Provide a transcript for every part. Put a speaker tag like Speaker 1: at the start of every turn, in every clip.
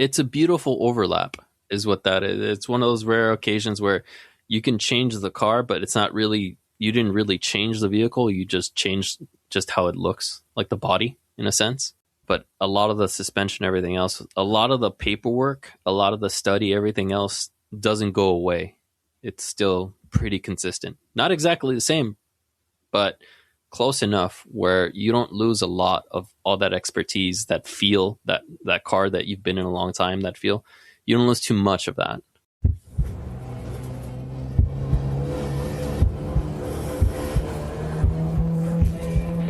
Speaker 1: it's a beautiful overlap is what that is. It's one of those rare occasions where you can change the car, but it's not really, you didn't really change the vehicle. You just changed just how it looks, like the body in a sense. But a lot of the suspension, everything else, a lot of the paperwork, a lot of the study, everything else doesn't go away. It's still pretty consistent. Not exactly the same, but close enough where you don't lose a lot of all that expertise, that feel, that car that you've been in a long time, that feel. You don't lose too much of that.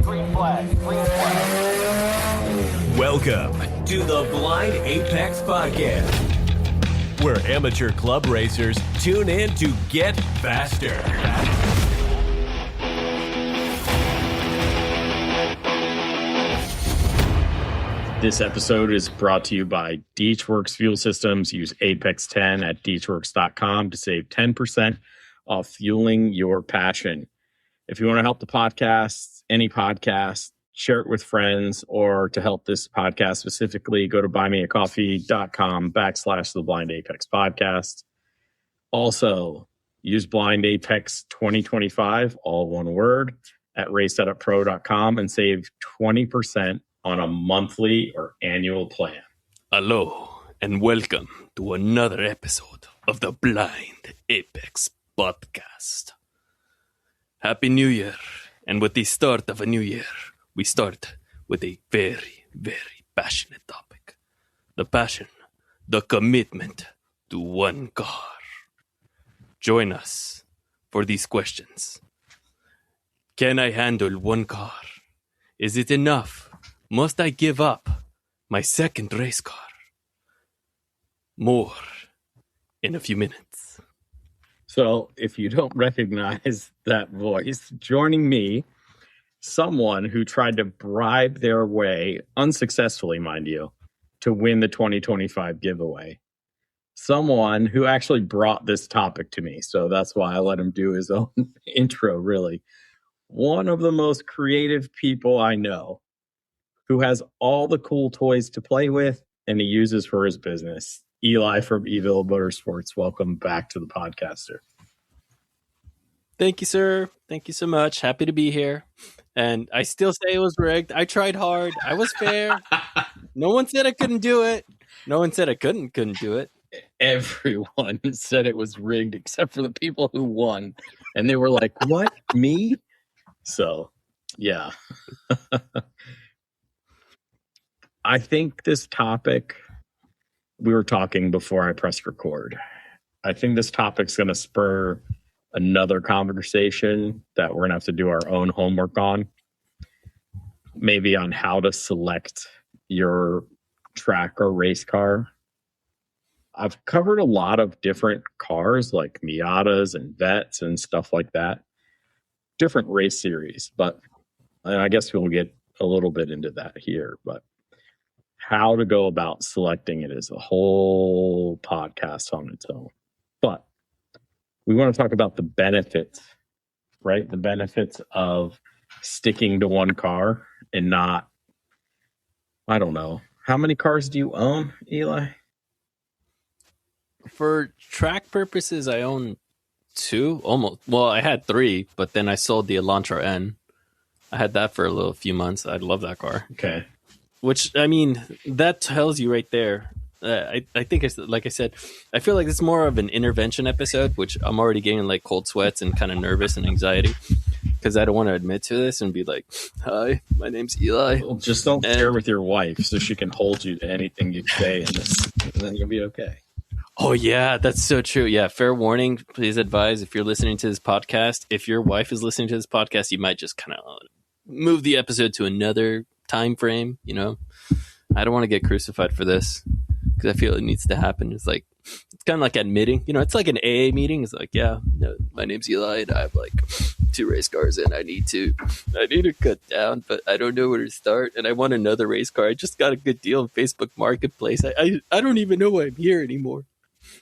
Speaker 2: Green flag, green flag.
Speaker 3: Welcome to the Blind Apex Podcast, where amateur club racers tune in to get faster.
Speaker 4: This episode is brought to you by DeechWorks Fuel Systems. Use Apex 10 at DeechWorks.com to save 10% off fueling your passion. If you want to help the podcast, any podcast, share it with friends, or to help this podcast specifically, go to buymeacoffee.com/The Blind Apex Podcast. Also, use Blind Apex 2025, all one word, at racesetuppro.com and save 20% on a monthly or annual plan.
Speaker 1: Hello, and welcome to another episode of the Blind Apex Podcast. Happy New Year. And with the start of a new year, we start with a very, very passionate topic. The passion, the commitment to one car. Join us for these questions. Can I handle one car? Is it enough? Must I give up my second race car? More in a few minutes.
Speaker 4: So if you don't recognize that voice, joining me, someone who tried to bribe their way, unsuccessfully, mind you, to win the 2025 giveaway. Someone who actually brought this topic to me. So that's why I let him do his own intro, really. One of the most creative people I know, who has all the cool toys to play with and he uses for his business. Eli from Evilla Motorsports. Welcome back to the podcast, sir.
Speaker 1: Thank you, sir. Thank you so much. Happy to be here. And I still say it was rigged. I tried hard. I was fair. No one said I couldn't do it. No one said I couldn't do it.
Speaker 4: Everyone said it was rigged except for the people who won. And they were like, what? Me? So, yeah. I think this topic, we were talking before I pressed record. I think this topic's going to spur another conversation that we're going to have to do our own homework on. Maybe on how to select your track or race car. I've covered a lot of different cars like Miatas and Vets and stuff like that. Different race series, but I guess we'll get a little bit into that here. But how to go about selecting it is a whole podcast on its own. But we want to talk about the benefits, right? The benefits of sticking to one car and not, I don't know. How many cars do you own, Eli?
Speaker 1: For track purposes, I own 2, almost. Well, I had 3, but then I sold the Elantra N. I had that for a few months. I love that car.
Speaker 4: Okay.
Speaker 1: Which, I mean, that tells you right there. I think, it's like I said, I feel like it's more of an intervention episode, which I'm already getting like cold sweats and kind of nervous and anxiety because I don't want to admit to this and be like, hi, my name's Eli.
Speaker 4: Well, just don't share with your wife so she can hold you to anything you say in this, and then you'll be okay.
Speaker 1: Oh, yeah, that's so true. Yeah, fair warning. Please advise if you're listening to this podcast. If your wife is listening to this podcast, you might just kind of move the episode to another time frame. You know, I don't want to get crucified for this because I feel it needs to happen. It's like, it's kind of like admitting, you know, it's like an AA meeting. It's like, yeah, no, my name's Eli and I have like 2 race cars and I need to cut down, but I don't know where to start. And I want another race car. I just got a good deal on Facebook Marketplace. I don't even know why I'm here anymore.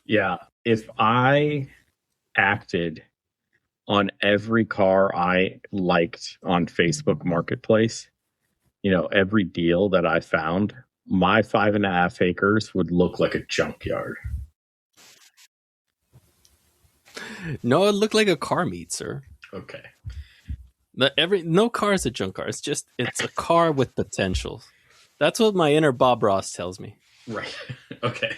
Speaker 4: Yeah. If I acted on every car I liked on Facebook Marketplace, you know, every deal that I found, my 5.5 acres would look like a junkyard.
Speaker 1: No, it looked like a car meet, sir.
Speaker 4: Okay.
Speaker 1: No car is a junk car. It's a car with potential. That's what my inner Bob Ross tells me.
Speaker 4: Right. Okay.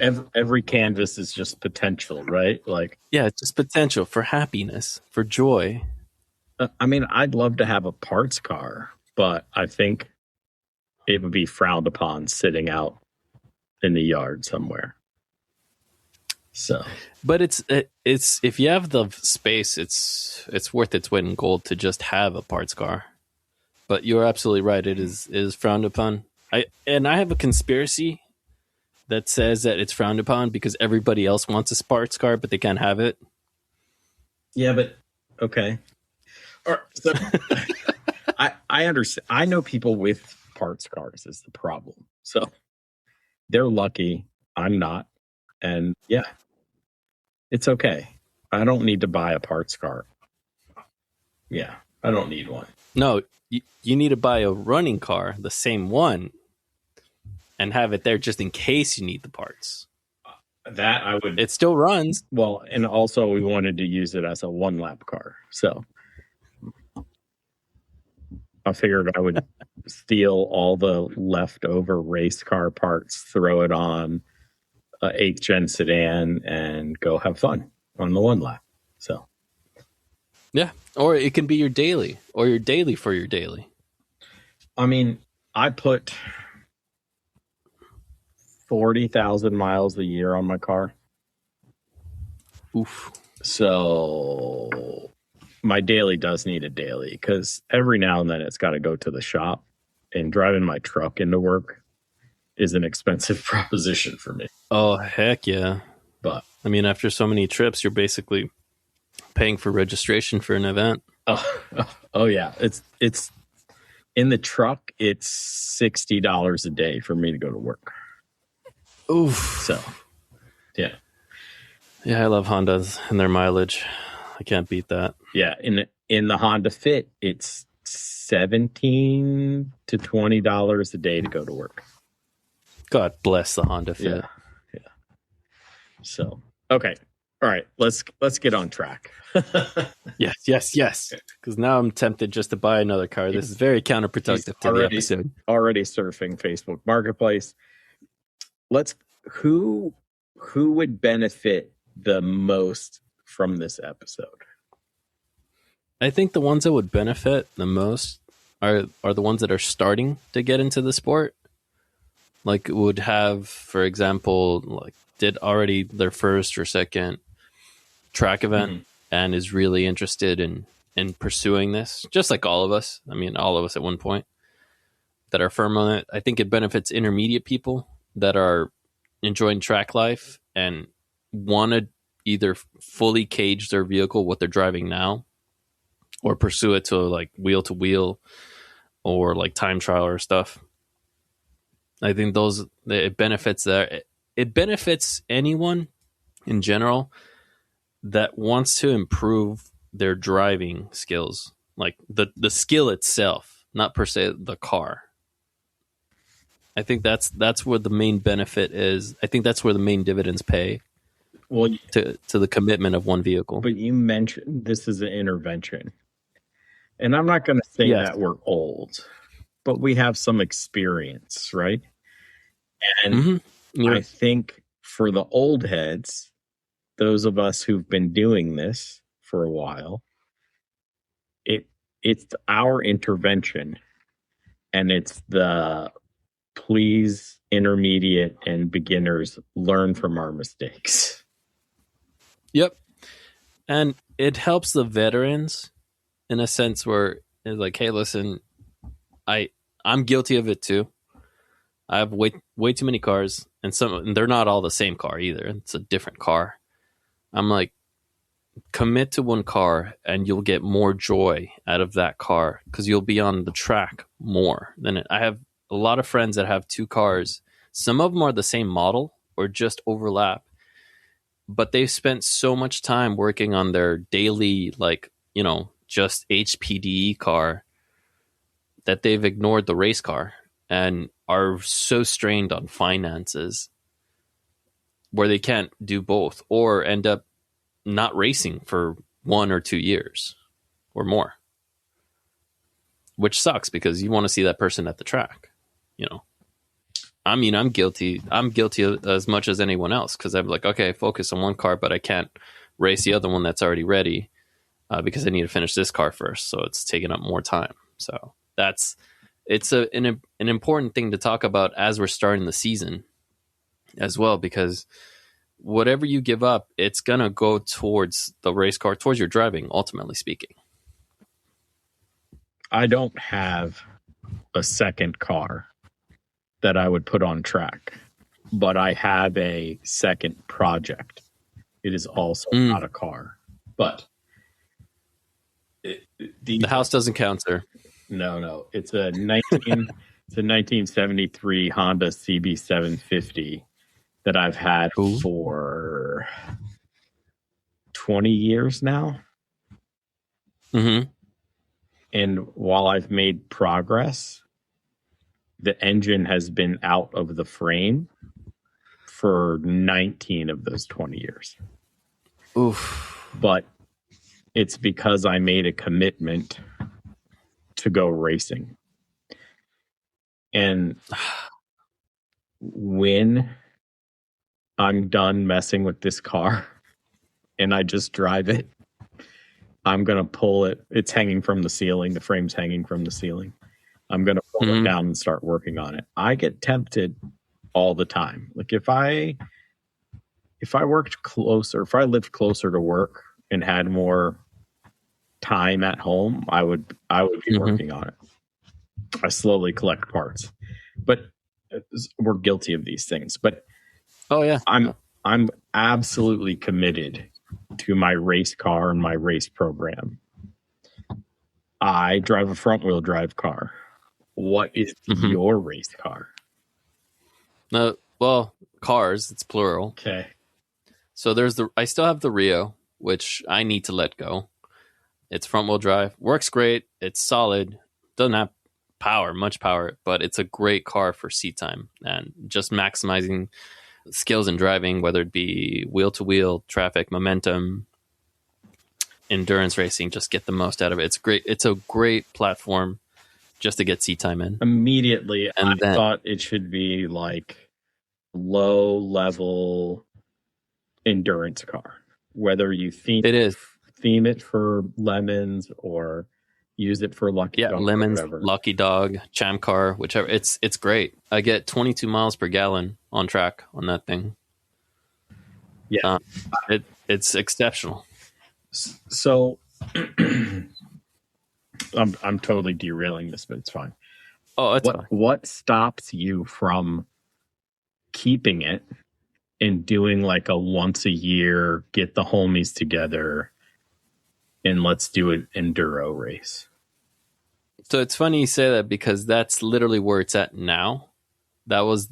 Speaker 4: every canvas is just potential, right? Like,
Speaker 1: yeah, it's just potential for happiness, for joy.
Speaker 4: I mean, I'd love to have a parts car, but I think it would be frowned upon sitting out in the yard somewhere. So,
Speaker 1: but it's if you have the space, it's worth its weight in gold to just have a parts car. But you're absolutely right; it is frowned upon. I have a conspiracy that says that it's frowned upon because everybody else wants a parts car, but they can't have it.
Speaker 4: Yeah, but okay. So, I understand. I know people with parts cars is the problem. So they're lucky. I'm not. And yeah, it's okay. I don't need to buy a parts car. Yeah, I don't need one.
Speaker 1: No, you need to buy a running car, the same one, and have it there just in case you need the parts.
Speaker 4: That I would.
Speaker 1: It still runs.
Speaker 4: Well, and also we wanted to use it as a 1-lap car. So I figured I would steal all the leftover race car parts, throw it on a 8th gen sedan, and go have fun on the 1-lap. So,
Speaker 1: yeah, or it can be your daily, or your daily for your daily.
Speaker 4: I mean, I put 40,000 miles a year on my car.
Speaker 1: Oof.
Speaker 4: So my daily does need a daily because every now and then it's got to go to the shop, and driving my truck into work is an expensive proposition for me.
Speaker 1: Oh, heck yeah.
Speaker 4: But
Speaker 1: I mean, after so many trips, you're basically paying for registration for an event.
Speaker 4: Oh yeah. It's in the truck. It's $60 a day for me to go to work.
Speaker 1: Oof.
Speaker 4: So, yeah.
Speaker 1: Yeah, I love Hondas and their mileage. I can't beat that.
Speaker 4: Yeah, in the Honda Fit, it's $17 to $20 a day to go to work.
Speaker 1: God bless the Honda Fit.
Speaker 4: Yeah. So, okay. All right, let's get on track.
Speaker 1: Yes. Because now I'm tempted just to buy another car. This is very counterproductive to the episode.
Speaker 4: Already surfing Facebook Marketplace. Who would benefit the most from this episode?
Speaker 1: I think the ones that would benefit the most are the ones that are starting to get into the sport. Like would have, for example, like did already their first or second track event and is really interested in pursuing this, just like all of us. I mean, all of us at one point that are firm on it. I think it benefits intermediate people that are enjoying track life and want to either fully cage their vehicle, what they're driving now, or pursue it to like wheel to wheel or like time trial or stuff. I think it benefits there. It benefits anyone in general that wants to improve their driving skills, like the skill itself, not per se the car. I think that's where the main benefit is. I think that's where the main dividends pay. Well, to the commitment of one vehicle.
Speaker 4: But you mentioned this is an intervention, and I'm not going to say that we're old, but we have some experience, right? And I think for the old heads, those of us who've been doing this for a while, it's our intervention, and it's the please intermediate and beginners learn from our mistakes.
Speaker 1: Yep. And it helps the veterans in a sense where it's like, hey, listen, I'm guilty of it too. I have way too many cars, and they're not all the same car either. It's a different car. I'm like, commit to one car and you'll get more joy out of that car because you'll be on the track more than it. I have a lot of friends that have two cars. Some of them are the same model or just overlap, but they've spent so much time working on their daily, like, just HPDE car that they've ignored the race car and are so strained on finances where they can't do both or end up not racing for 1 or 2 years or more, which sucks because you want to see that person at the track. I mean, I'm guilty as much as anyone else, because I'm like, okay, focus on one car, but I can't race the other one that's already ready because I need to finish this car first, so it's taking up more time. So it's an important thing to talk about as we're starting the season as well, because whatever you give up, it's gonna go towards the race car, towards your driving, ultimately speaking.
Speaker 4: I don't have a second car that I would put on track, but I have a second project. It is also not a car, but
Speaker 1: the house doesn't count, sir.
Speaker 4: No. It's a 1973 Honda CB750 that I've had for 20 years now.
Speaker 1: Mm-hmm.
Speaker 4: And while I've made progress, the engine has been out of the frame for 19 of those 20 years.
Speaker 1: Oof.
Speaker 4: But it's because I made a commitment to go racing. And when I'm done messing with this car and I just drive it, I'm going to pull it. It's hanging from the ceiling. The frame's hanging from the ceiling. I'm going to pull it down and start working on it. I get tempted all the time. Like if I worked closer, if I lived closer to work and had more time at home, I would be working on it. I slowly collect parts, but we're guilty of these things. But I'm absolutely committed to my race car and my race program. I drive a front wheel drive car. What is your race car?
Speaker 1: Well, cars, it's plural.
Speaker 4: Okay.
Speaker 1: So I still have the Rio, which I need to let go. It's front wheel drive, works great. It's solid. Doesn't have much power, but it's a great car for seat time and just maximizing skills in driving, whether it be wheel to wheel, traffic, momentum, endurance racing, just get the most out of it. It's great. It's a great platform just to get seat time in.
Speaker 4: Immediately, I thought it should be like low level endurance car, whether you theme it for lemons or use it for Lucky Dog.
Speaker 1: Lemons, Lucky Dog, Champ Car, whichever. It's great. I get 22 miles per gallon on track on that thing. Yeah, it's exceptional.
Speaker 4: So I'm totally derailing this, but it's fine.
Speaker 1: Oh, it's fine.
Speaker 4: What stops you from keeping it and doing like a once a year, get the homies together and let's do an enduro race?
Speaker 1: So it's funny you say that because that's literally where it's at now. That was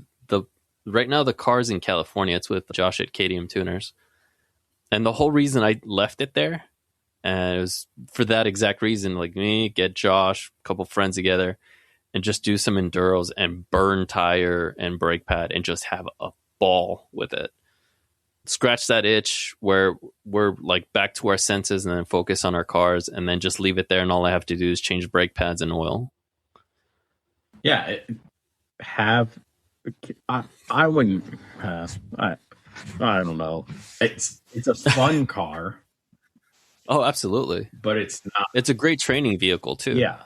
Speaker 1: right now the car's in California. It's with Josh at KTM Tuners. And the whole reason I left it there, and it was for that exact reason, like me, get Josh, a couple friends together, and just do some enduros and burn tire and brake pad and just have a ball with it. Scratch that itch where we're like back to our senses and then focus on our cars and then just leave it there. And all I have to do is change brake pads and oil.
Speaker 4: Yeah. I wouldn't I don't know. It's a fun car.
Speaker 1: Oh, absolutely.
Speaker 4: But it's not.
Speaker 1: It's a great training vehicle too.
Speaker 4: Yeah.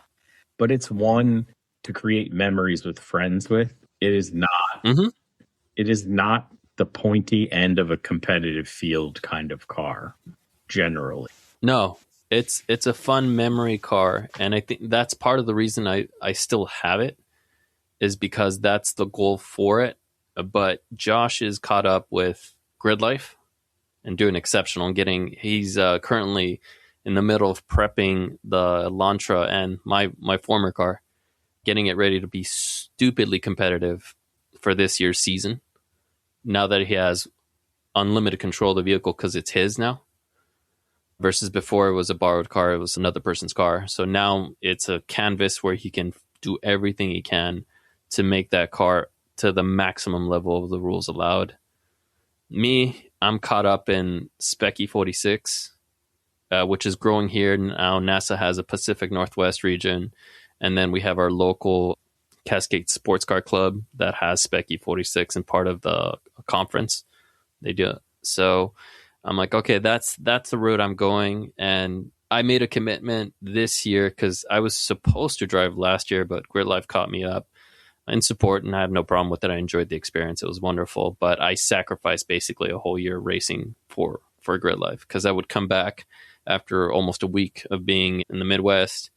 Speaker 4: But it's one to create memories with friends with. It is not. It is not the pointy end of a competitive field kind of car, generally.
Speaker 1: No, it's a fun memory car. And I think that's part of the reason I still have it is because that's the goal for it. But Josh is caught up with grid life and doing exceptional and he's currently in the middle of prepping the Elantra and my former car, getting it ready to be stupidly competitive for this year's season. Now that he has unlimited control of the vehicle because it's his now, versus before it was a borrowed car, it was another person's car. So now it's a canvas where he can do everything he can to make that car to the maximum level of the rules allowed. Me, I'm caught up in Spec E46, which is growing here now. NASA has a Pacific Northwest region, and then we have our local Cascade Sports Car Club that has Spec E46 and part of the conference. They do. So I'm like, okay, that's the route I'm going. And I made a commitment this year because I was supposed to drive last year, but Grid Life caught me up in support, and I have no problem with it. I enjoyed the experience. It was wonderful, but I sacrificed basically a whole year racing for Grid Life because I would come back after almost a week of being in the Midwest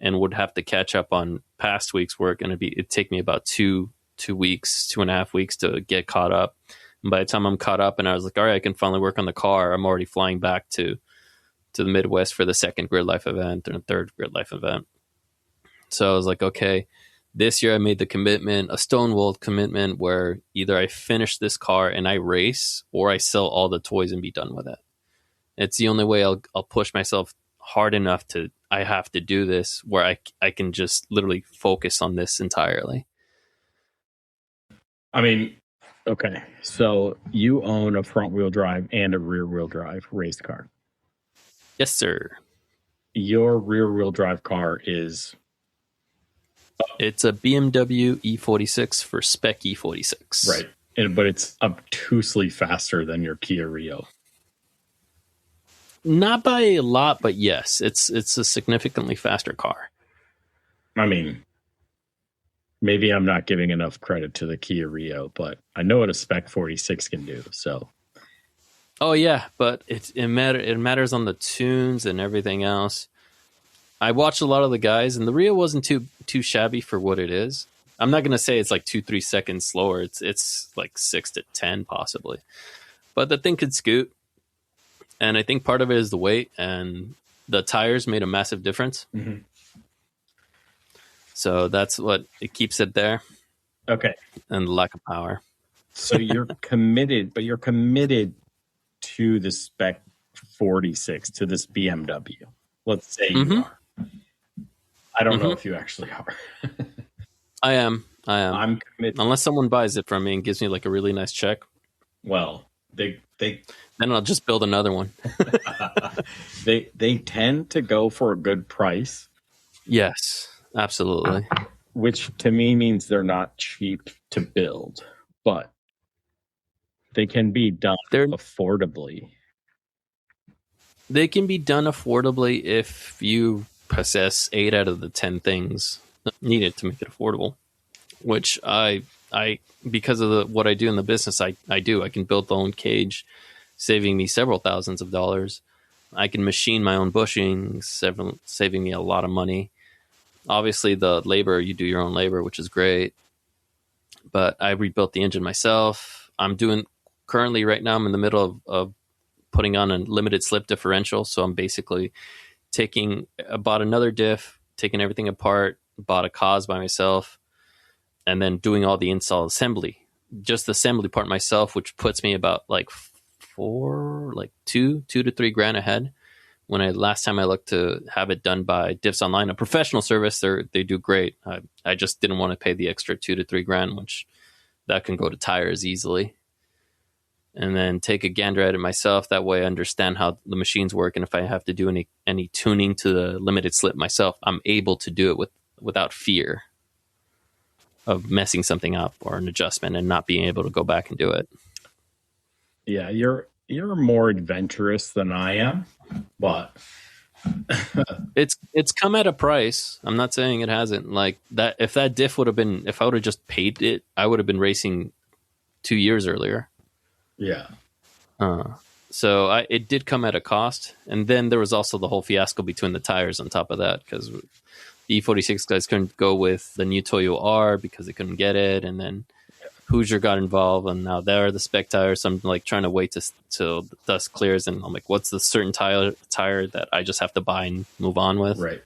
Speaker 1: and would have to catch up on past weeks where it'd take me about 2.5 weeks to get caught up. And by the time I'm caught up and I was like, all right, I can finally work on the car, I'm already flying back to the Midwest for the second Grid Life event and a third Grid Life event. So I was like, okay, this year I made the commitment, a stonewall commitment, where either I finish this car and I race or I sell all the toys and be done with it. It's the only way I'll push myself hard enough I have to do this where I can just literally focus on this entirely.
Speaker 4: I mean, okay, so you own a front wheel drive and a rear wheel drive race car.
Speaker 1: Yes, sir.
Speaker 4: Your rear wheel drive car is...
Speaker 1: It's a BMW E46 for Spec E46.
Speaker 4: Right, but it's obtusely faster than your Kia Rio.
Speaker 1: Not by a lot, but yes, it's a significantly faster car.
Speaker 4: I mean, maybe I'm not giving enough credit to the Kia Rio, but I know what a Spec 46 can do. So,
Speaker 1: oh yeah, but it matters on the tunes and everything else. I watched a lot of the guys, and the Rio wasn't too shabby for what it is. I'm not gonna say it's like 2-3 seconds slower. It's like 6 to 10 possibly, but the thing could scoot. And I think part of it is the weight, and the tires made a massive difference.
Speaker 4: Mm-hmm.
Speaker 1: So that's what it keeps it there.
Speaker 4: Okay.
Speaker 1: And the lack of power.
Speaker 4: So you're committed, but you're committed to the Spec 46, to this BMW. Let's say you are. I don't know if you actually are.
Speaker 1: I am.
Speaker 4: I'm committed.
Speaker 1: Unless someone buys it from me and gives me like a really nice check.
Speaker 4: Well, they
Speaker 1: then I'll just build another one.
Speaker 4: they tend to go for a good price.
Speaker 1: Yes, absolutely.
Speaker 4: Which to me means they're not cheap to build, but they can be done affordably.
Speaker 1: They can be done affordably if you possess 8 out of the 10 things needed to make it affordable, which I because of what I do in the business, I do. I can build the own cage, saving me several thousands of dollars. I can machine my own bushings, saving me a lot of money. Obviously, the labor, you do your own labor, which is great. But I rebuilt the engine myself. Currently right now, I'm in the middle of putting on a limited slip differential. So I'm basically bought another diff, taking everything apart, bought a cause by myself, and then doing all the install assembly, just the assembly part myself, which puts me about like $2,000 to $3,000 ahead. When last time I looked to have it done by Diffs Online, a professional service, they do great. I just didn't want to pay the extra $2,000 to $3,000, which that can go to tires easily. And then take a gander at it myself. That way I understand how the machines work. And if I have to do any tuning to the limited slip myself, I'm able to do it without fear of messing something up or an adjustment and not being able to go back and do it.
Speaker 4: Yeah, you're more adventurous than I am, but
Speaker 1: it's come at a price. I'm not saying it hasn't. Like that, if that diff if I would have just paid it, I would have been racing 2 years earlier.
Speaker 4: Yeah.
Speaker 1: So it did come at a cost. And then there was also the whole fiasco between the tires on top of that, because the E46 guys couldn't go with the new Toyo R because they couldn't get it. And then Hoosier got involved, and now they're the spec tires. So I'm like trying to wait till the dust clears. And I'm like, what's the certain tire that I just have to buy and move on with?
Speaker 4: Right.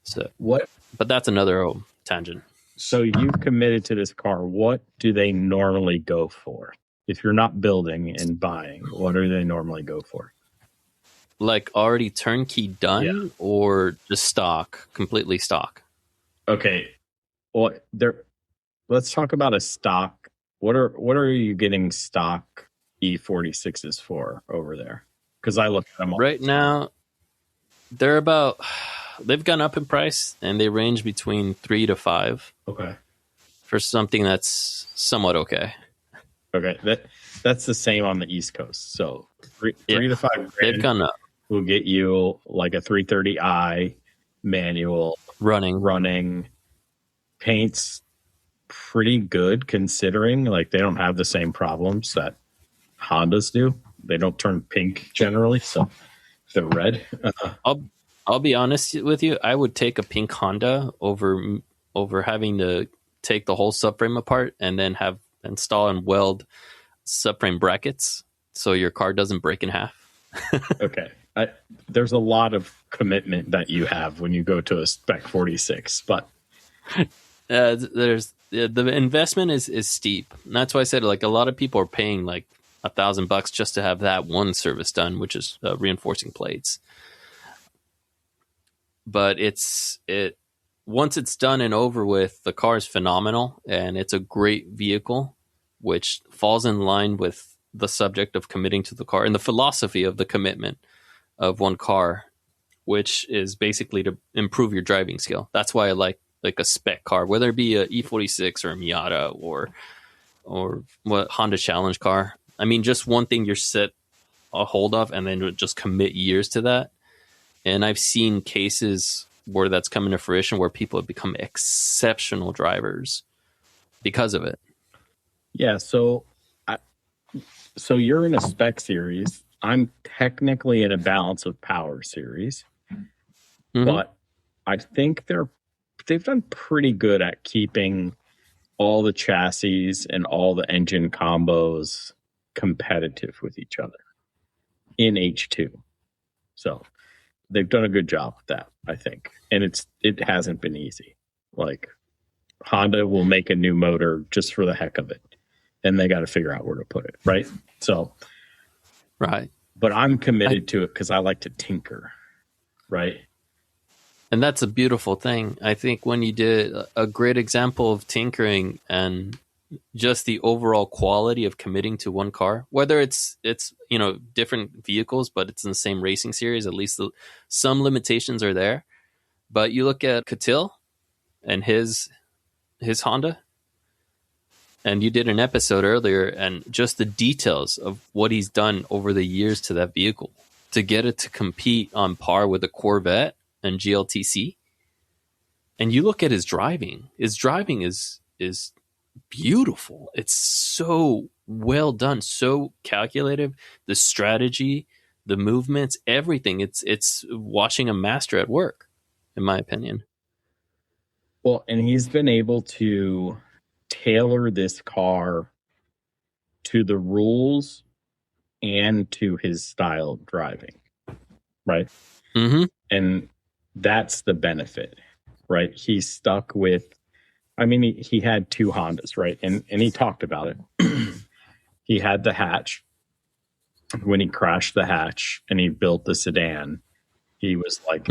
Speaker 1: So
Speaker 4: what?
Speaker 1: But that's another tangent.
Speaker 4: So you've committed to this car. What do they normally go for? If you're not building and buying, what do they normally go for?
Speaker 1: Like already turnkey done, or just stock, completely stock?
Speaker 4: Okay. Well, there. Let's talk about a stock. What are you getting stock E46s for over there? Because I look at them all.
Speaker 1: Right now, they've gone up in price, and they range between 3 to 5
Speaker 4: Okay.
Speaker 1: for something that's somewhat okay.
Speaker 4: Okay. That's the same on the East Coast. So three
Speaker 1: Yeah,
Speaker 4: 3 to 5
Speaker 1: they've
Speaker 4: grand
Speaker 1: gone up
Speaker 4: will get you like a 330i manual
Speaker 1: running.
Speaker 4: running. Paint's pretty good considering like they don't have the same problems that Hondas do. They don't turn pink generally, so they're red.
Speaker 1: I'll be honest with you. I would take a pink Honda over having to take the whole subframe apart and then have install and weld subframe brackets so your car doesn't break in half.
Speaker 4: Okay. There's a lot of commitment that you have when you go to a Spec 46, but
Speaker 1: The investment is steep. And that's why I said like a lot of people are paying like $1,000 just to have that one service done, which is reinforcing plates. But once it's done and over with, the car is phenomenal and it's a great vehicle, which falls in line with the subject of committing to the car and the philosophy of the commitment of one car, which is basically to improve your driving skill. That's why I like a spec car, whether it be a E46 or a Miata or what Honda Challenge car. I mean, just one thing you're set a hold of and then just commit years to that. And I've seen cases where that's come into fruition where people have become exceptional drivers because of it.
Speaker 4: yeah, so you're in a Spec series. I'm technically in a balance of power series, but I think they've done pretty good at keeping all the chassis and all the engine combos competitive with each other in H2. So they've done a good job with that, I think. And it hasn't been easy. Like Honda will make a new motor just for the heck of it. And they got to figure out where to put it, right? So
Speaker 1: Right.
Speaker 4: but I'm committed to it because I like to tinker, right?
Speaker 1: And that's a beautiful thing. I think when you did a great example of tinkering and just the overall quality of committing to one car, whether it's different vehicles, but it's in the same racing series, at least some limitations are there. But you look at Catil and his Honda, and you did an episode earlier, and just the details of what he's done over the years to that vehicle to get it to compete on par with a Corvette and GLTC. And you look at his driving. His driving is beautiful. It's so well done, so calculated. The strategy, the movements, everything. It's watching a master at work, in my opinion.
Speaker 4: Well, and he's been able to tailor this car to the rules and to his style of driving, right?
Speaker 1: Mm-hmm.
Speaker 4: And that's the benefit, right? He's stuck with, I mean, he had two Hondas, right? And he talked about it. He had the hatch. When he crashed the hatch and he built the sedan, he was like,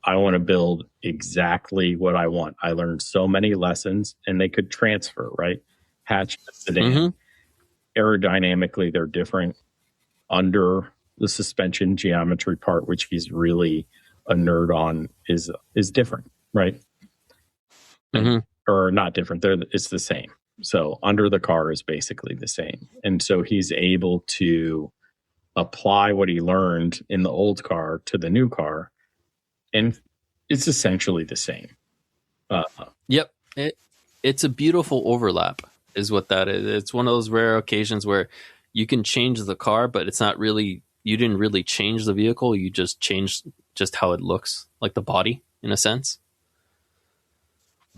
Speaker 4: I want to build exactly what I want. I learned so many lessons and they could transfer, right? Hatch to sedan. Aerodynamically, they're different. Under the suspension geometry part, which he's really a nerd on, is different, right? Or not different. It's the same. So under the car is basically the same. And so he's able to apply what he learned in the old car to the new car, and it's essentially the same.
Speaker 1: Yep. It's a beautiful overlap is what that is. It's one of those rare occasions where you can change the car, but it's not really, you didn't really change the vehicle. You just changed just how it looks, like the body in a sense.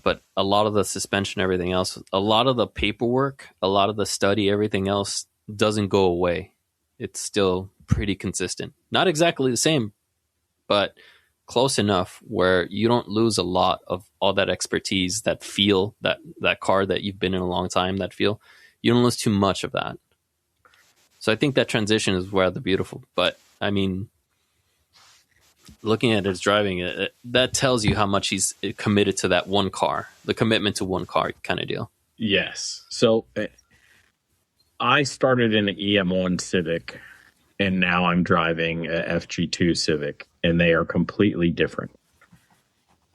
Speaker 1: But a lot of the suspension, everything else, a lot of the paperwork, a lot of the study, everything else doesn't go away. It's still pretty consistent. Not exactly the same, but close enough where you don't lose a lot of all that expertise, that feel, that car that you've been in a long time, that feel. You don't lose too much of that. So I think that transition is rather beautiful. But I mean, looking at his driving, that tells you how much he's committed to that one car, the commitment to one car kind of deal.
Speaker 4: Yes. So I started in an EM1 Civic, and now I'm driving a FG2 Civic, and they are completely different.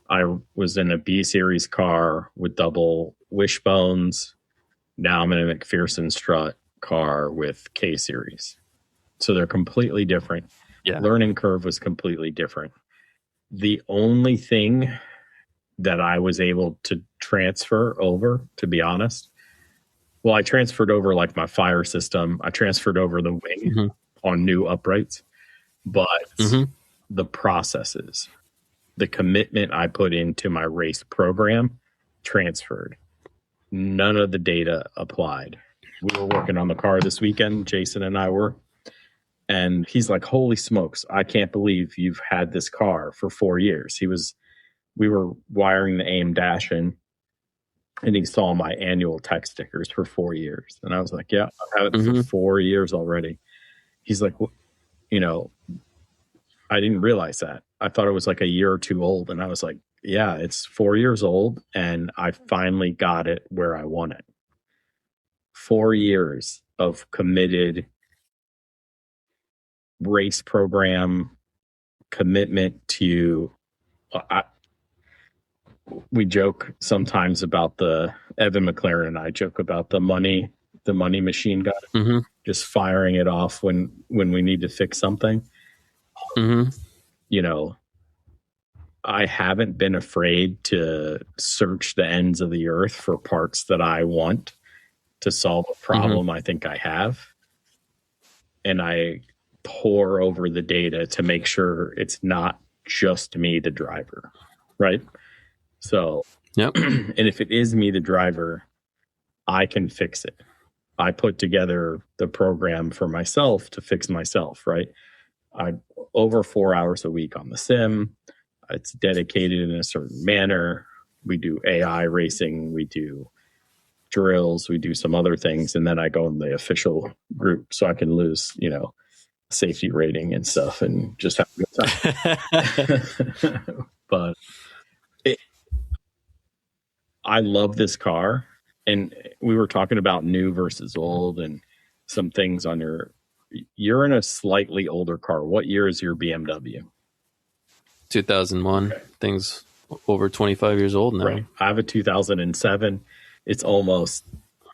Speaker 4: I was in a B series car with double wishbones. Now I'm in a McPherson strut car with K series. So they're completely different.
Speaker 1: Yeah.
Speaker 4: Learning curve was completely different. The only thing that I was able to transfer over, to be honest, well, I transferred over like my fire system. I transferred over the wing on new uprights, but the processes, the commitment I put into my race program transferred. None of the data applied. We were working on the car this weekend, Jason and I were, and he's like, holy smokes, I can't believe you've had this car for 4 years. We were wiring the AIM dash in, and he saw my annual tech stickers for 4 years. And I was like, yeah, I've had it for 4 years already. He's like, well, I didn't realize that. I thought it was like a year or two old. And I was like, yeah, it's 4 years old. And I finally got it where I want it. 4 years of committed race program commitment to, we joke sometimes about Evan McLaren and I joke about the money machine gun, just firing it off when we need to fix something. I haven't been afraid to search the ends of the earth for parts that I want to solve a problem I think I have. And I pore over the data to make sure it's not just me, the driver, right? So, and if it is me, the driver, I can fix it. I put together the program for myself to fix myself, right? I over 4 hours a week on the sim. It's dedicated in a certain manner. We do AI racing. We do drills. We do some other things. And then I go in the official group so I can lose, safety rating and stuff and just have a good time. But I love this car. And we were talking about new versus old and some things on you're in a slightly older car. What year is your BMW?
Speaker 1: 2001. Okay. Things over 25 years old now.
Speaker 4: Right. I have a 2007. It's almost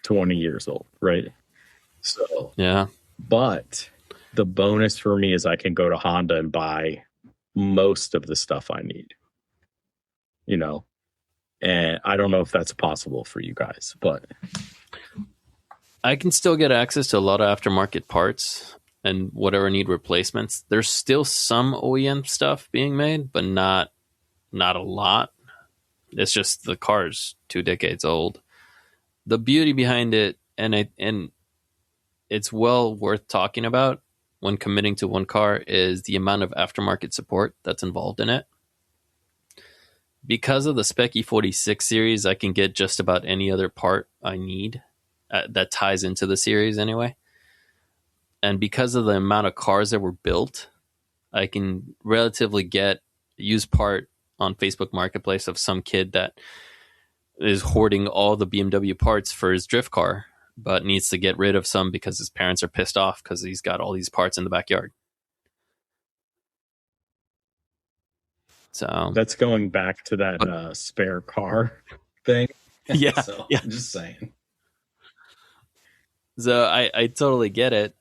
Speaker 4: 20 years old, right? So, yeah. But the bonus for me is I can go to Honda and buy most of the stuff I need, and I don't know if that's possible for you guys, but
Speaker 1: I can still get access to a lot of aftermarket parts and whatever need replacements. There's still some OEM stuff being made, but not a lot. It's just the car's 2 decades old. The beauty behind it, and it's well worth talking about when committing to one car, is the amount of aftermarket support that's involved in it. Because of the Spec E46 series, I can get just about any other part I need that ties into the series anyway. And because of the amount of cars that were built, I can relatively get a used part on Facebook Marketplace of some kid that is hoarding all the BMW parts for his drift car, but needs to get rid of some because his parents are pissed off because he's got all these parts in the backyard. So
Speaker 4: that's going back to that spare car thing.
Speaker 1: Yeah,
Speaker 4: so,
Speaker 1: yeah.
Speaker 4: I'm just saying.
Speaker 1: So I totally get it.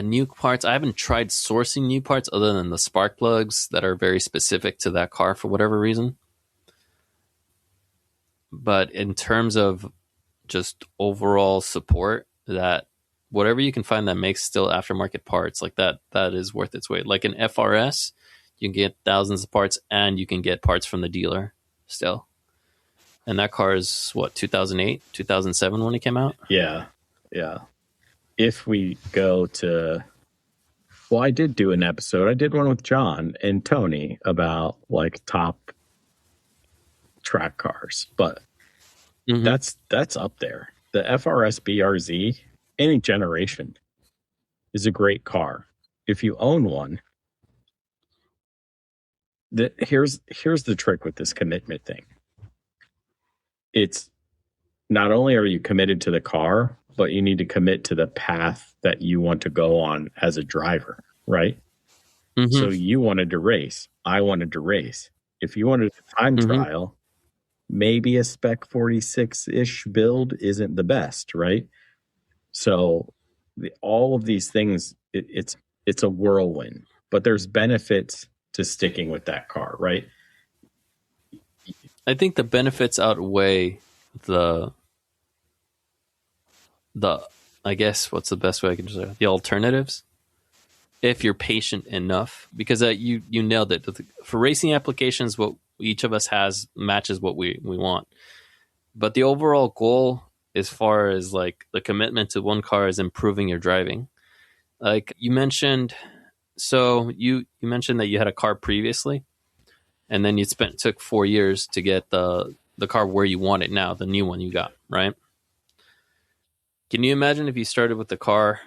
Speaker 1: New parts. I haven't tried sourcing new parts other than the spark plugs that are very specific to that car for whatever reason. But in terms of just overall support, that whatever you can find that makes still aftermarket parts like that is worth its weight. Like an FRS, you can get thousands of parts and you can get parts from the dealer still. And that car is, 2008, 2007 when it came out?
Speaker 4: Yeah, yeah. If we go to... Well, I did do an episode. I did one with John and Tony about, top track cars. But that's up there. The FRS BRZ, any generation, is a great car. If you own one, Here's the trick with this commitment thing. It's not only are you committed to the car, but you need to commit to the path that you want to go on as a driver, right?
Speaker 1: Mm-hmm.
Speaker 4: So you wanted to race. I wanted to race. If you wanted a time trial, maybe a Spec 46-ish build isn't the best, right? So all of these things, it's a whirlwind, but there's benefits to sticking with that car, right?
Speaker 1: I think the benefits outweigh the I guess what's the best way I can say it? The alternatives. If you're patient enough, because you nailed it. For racing applications, what each of us has matches what we want. But the overall goal, as far as like the commitment to one car, is improving your driving. Like you mentioned, so you mentioned that you had a car previously, and then took 4 years to get the car where you want it now, the new one you got, right? Can you imagine if you started with the car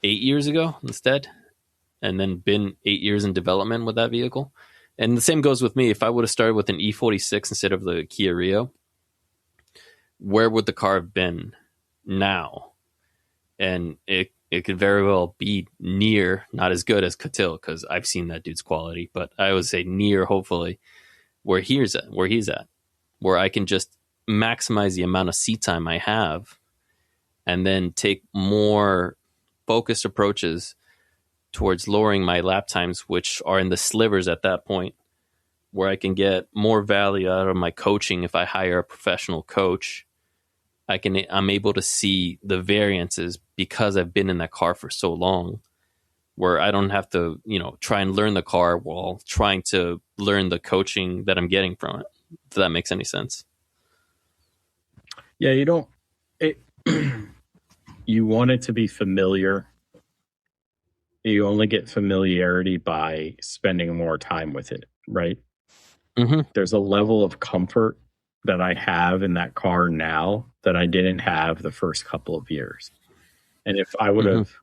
Speaker 1: 8 years ago instead, and then been 8 years in development with that vehicle? And the same goes with me. If I would have started with an E46 instead of the Kia Rio, where would the car have been now? And it could very well be near, not as good as Catil, because I've seen that dude's quality, but I would say near, hopefully, where he's at, where I can just maximize the amount of seat time I have, and then take more focused approaches towards lowering my lap times, which are in the slivers at that point, where I can get more value out of my coaching. If I hire a professional coach, I'm able to see the variances because I've been in that car for so long, where I don't have to, try and learn the car while trying to learn the coaching that I'm getting from it. If that makes any sense.
Speaker 4: Yeah, you want it to be familiar. You only get familiarity by spending more time with it, right?
Speaker 1: Mm-hmm.
Speaker 4: There's a level of comfort that I have in that car now that I didn't have the first couple of years. And if I would have,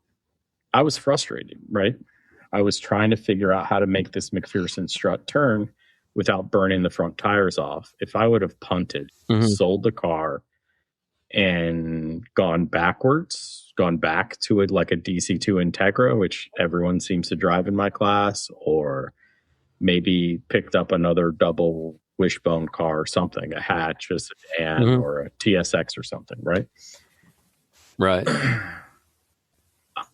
Speaker 4: I was frustrated, right? I was trying to figure out how to make this McPherson strut turn without burning the front tires off. If I would have punted, sold the car, and gone back to it like a DC2 Integra, which everyone seems to drive in my class, or maybe picked up another double wishbone car or something, a hatch, a sedan, or a TSX or something, right?
Speaker 1: Right.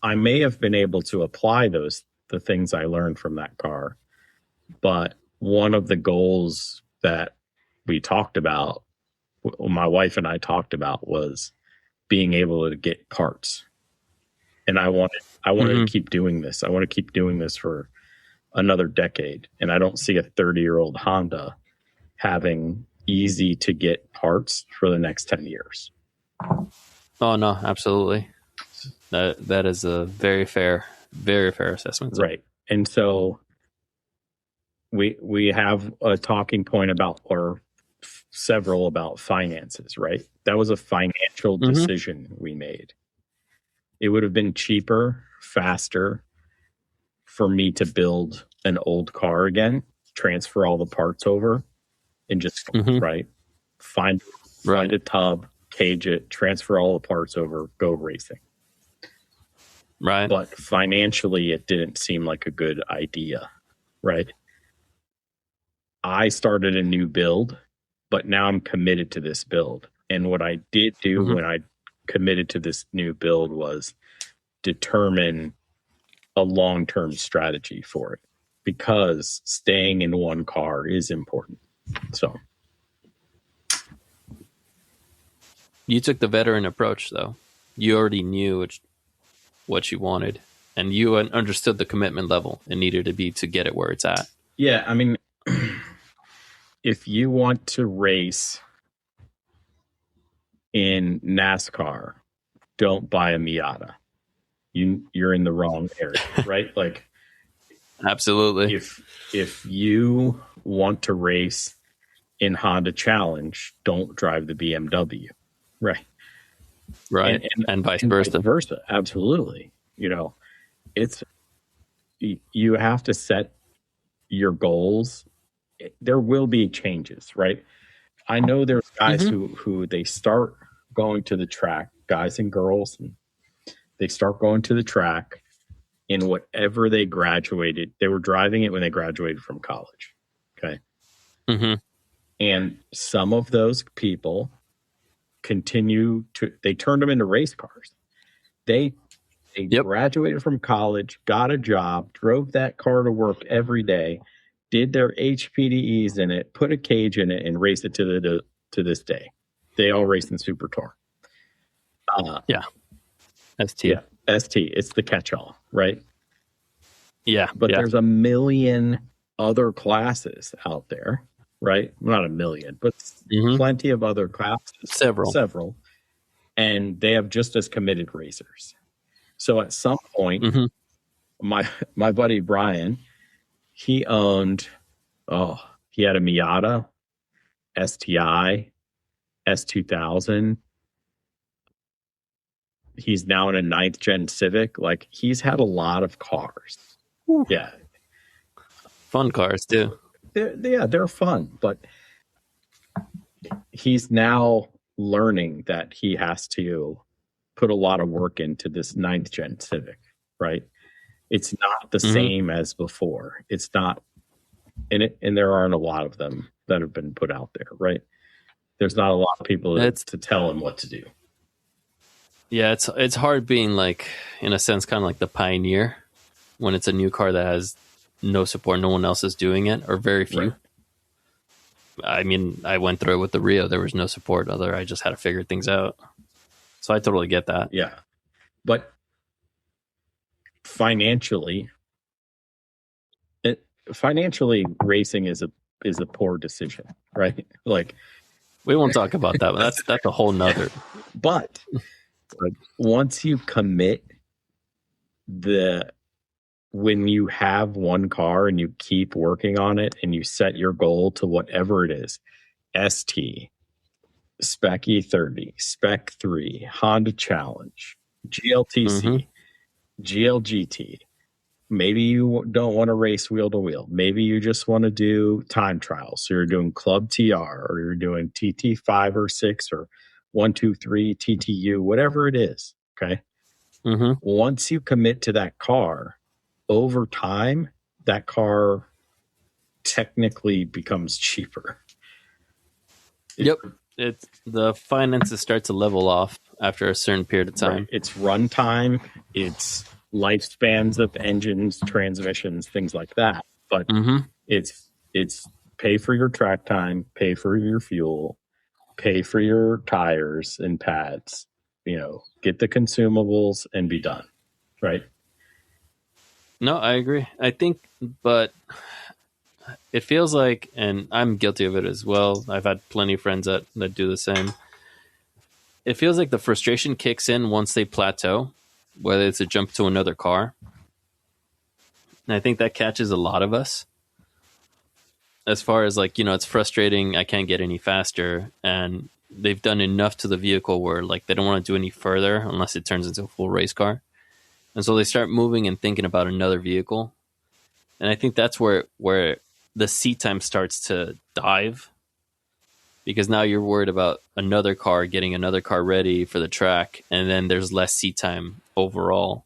Speaker 4: I may have been able to apply the things I learned from that car, but one of the goals that we talked about, my wife and I talked about, was being able to get parts. And I wanted to keep doing this. I want to keep doing this for another decade. And I don't see a 30-year-old Honda having easy to get parts for the next 10 years.
Speaker 1: Oh no, absolutely. That is a very fair assessment.
Speaker 4: Right. And so we have a talking point about, or several, about finances, right? That was a financial decision we made. It would have been cheaper, faster for me to build an old car again, transfer all the parts over, and just find a tub, cage it, transfer all the parts over, go racing.
Speaker 1: Right.
Speaker 4: But financially, it didn't seem like a good idea, right? I started a new build, but now I'm committed to this build. And what I did do when I committed to this new build was determine a long-term strategy for it, because staying in one car is important. So
Speaker 1: you took the veteran approach, though. You already knew what you wanted, and you understood the commitment level it needed to be to get it where it's at.
Speaker 4: Yeah, I mean, if you want to race in NASCAR, don't buy a Miata. You're in the wrong area, right? Like,
Speaker 1: absolutely.
Speaker 4: If you want to race in Honda Challenge, don't drive the BMW, right?
Speaker 1: Right, and vice versa.
Speaker 4: Vice versa, absolutely. You have to set your goals, there will be changes, right? I know there's guys
Speaker 1: Mm-hmm.
Speaker 4: who they start going to the track, guys and girls, and they start going to the track in whatever they graduated. They were driving it when they graduated from college. Okay.
Speaker 1: Mm-hmm.
Speaker 4: And some of those people they turned them into race cars. They
Speaker 1: Yep.
Speaker 4: graduated from college, got a job, drove that car to work every day, did their HPDEs in it, put a cage in it, and raced it to this day. They all race in Super Tour.
Speaker 1: Yeah. ST.
Speaker 4: Yeah, ST. It's the catch-all, right?
Speaker 1: Yeah.
Speaker 4: But
Speaker 1: yeah.
Speaker 4: there's a million other classes out there, right? Not a million, but
Speaker 1: Mhm.
Speaker 4: plenty of other classes. Several. And they have just as committed racers. So at some point,
Speaker 1: Mhm.
Speaker 4: my buddy Brian, he owned, he had a Miata, STI, S2000. He's now in a 9th gen Civic. Like, he's had a lot of cars.
Speaker 1: Whew.
Speaker 4: Yeah.
Speaker 1: Fun cars too.
Speaker 4: They're fun, but he's now learning that he has to put a lot of work into this 9th gen Civic, right? It's not the
Speaker 1: Mhm.
Speaker 4: same as before. It's not, and there aren't a lot of them that have been put out there, right? There's not a lot of people to tell him what to do.
Speaker 1: Yeah, it's hard being, like, in a sense, kind of like the pioneer when it's a new car that has no support, no one else is doing it, or very few.
Speaker 4: Right.
Speaker 1: I mean, I went through it with the Rio. There was no support. I just had to figure things out. So I totally get that.
Speaker 4: Yeah. But financially, racing is a poor decision, right? Like,
Speaker 1: We won't talk about that, but that's a whole nother.
Speaker 4: but like, once you commit, when you have one car and you keep working on it and you set your goal to whatever it is, ST, Spec E30, Spec 3, Honda Challenge, GLTC,
Speaker 1: Mhm.
Speaker 4: GLGT. Maybe you don't want to race wheel to wheel. Maybe you just want to do time trials. So you're doing Club TR, or you're doing TT5 or 6 or 123 TTU, whatever it is. Okay.
Speaker 1: Mhm.
Speaker 4: Once you commit to that car, over time, that car technically becomes cheaper.
Speaker 1: Yep. It's the finances start to level off after a certain period of time.
Speaker 4: Right. It's runtime, it's lifespans of engines, transmissions, things like that. But
Speaker 1: Mhm.
Speaker 4: it's pay for your track time, pay for your fuel, pay for your tires and pads, get the consumables and be done. Right.
Speaker 1: No, I agree. I think, but it feels like, and I'm guilty of it as well, I've had plenty of friends that do the same. It feels like the frustration kicks in once they plateau, whether it's a jump to another car. And I think that catches a lot of us. As far as, like, it's frustrating, I can't get any faster, and they've done enough to the vehicle where, like, they don't want to do any further unless it turns into a full race car. And so they start moving and thinking about another vehicle. And I think that's where the seat time starts to dive, because now you're worried about another car getting another car ready for the track, and then there's less seat time overall.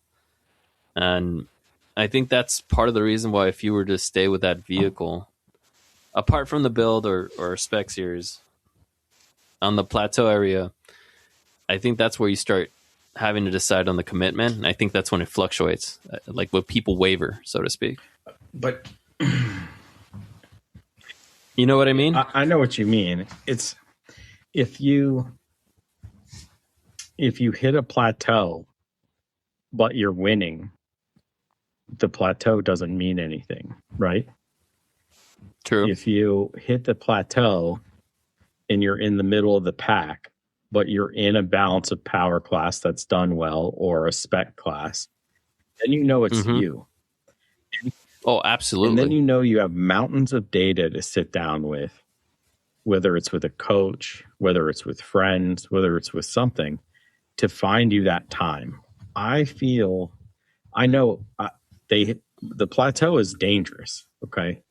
Speaker 1: And I think that's part of the reason why, if you were to stay with that vehicle, apart from the build or spec series, on the plateau area, I think that's where you start having to decide on the commitment. And I think that's when it fluctuates, like when people waver, so to speak.
Speaker 4: But
Speaker 1: you know what I mean?
Speaker 4: I know what you mean. It's if you hit a plateau, but you're winning, the plateau doesn't mean anything, right?
Speaker 1: True.
Speaker 4: If you hit the plateau and you're in the middle of the pack, but you're in a balance of power class that's done well, or a spec class, then it's you.
Speaker 1: Oh, absolutely.
Speaker 4: And then you have mountains of data to sit down with, whether it's with a coach, whether it's with friends, whether it's with something, to find you that time. I know the plateau is dangerous. Okay.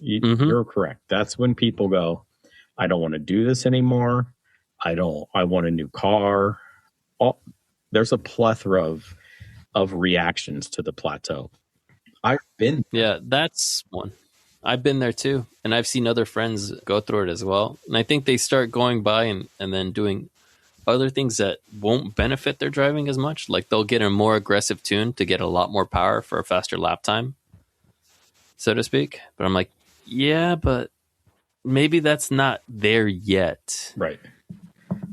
Speaker 1: Mm-hmm.
Speaker 4: You're correct. That's when people go, I don't want to do this anymore. I want a new car. There's a plethora of reactions to the plateau. I've been
Speaker 1: Yeah, that's one. I've been there too. And I've seen other friends go through it as well. And I think they start going by and then doing other things that won't benefit their driving as much. Like they'll get a more aggressive tune to get a lot more power for a faster lap time, so to speak. But I'm like, yeah, but maybe that's not there yet.
Speaker 4: right.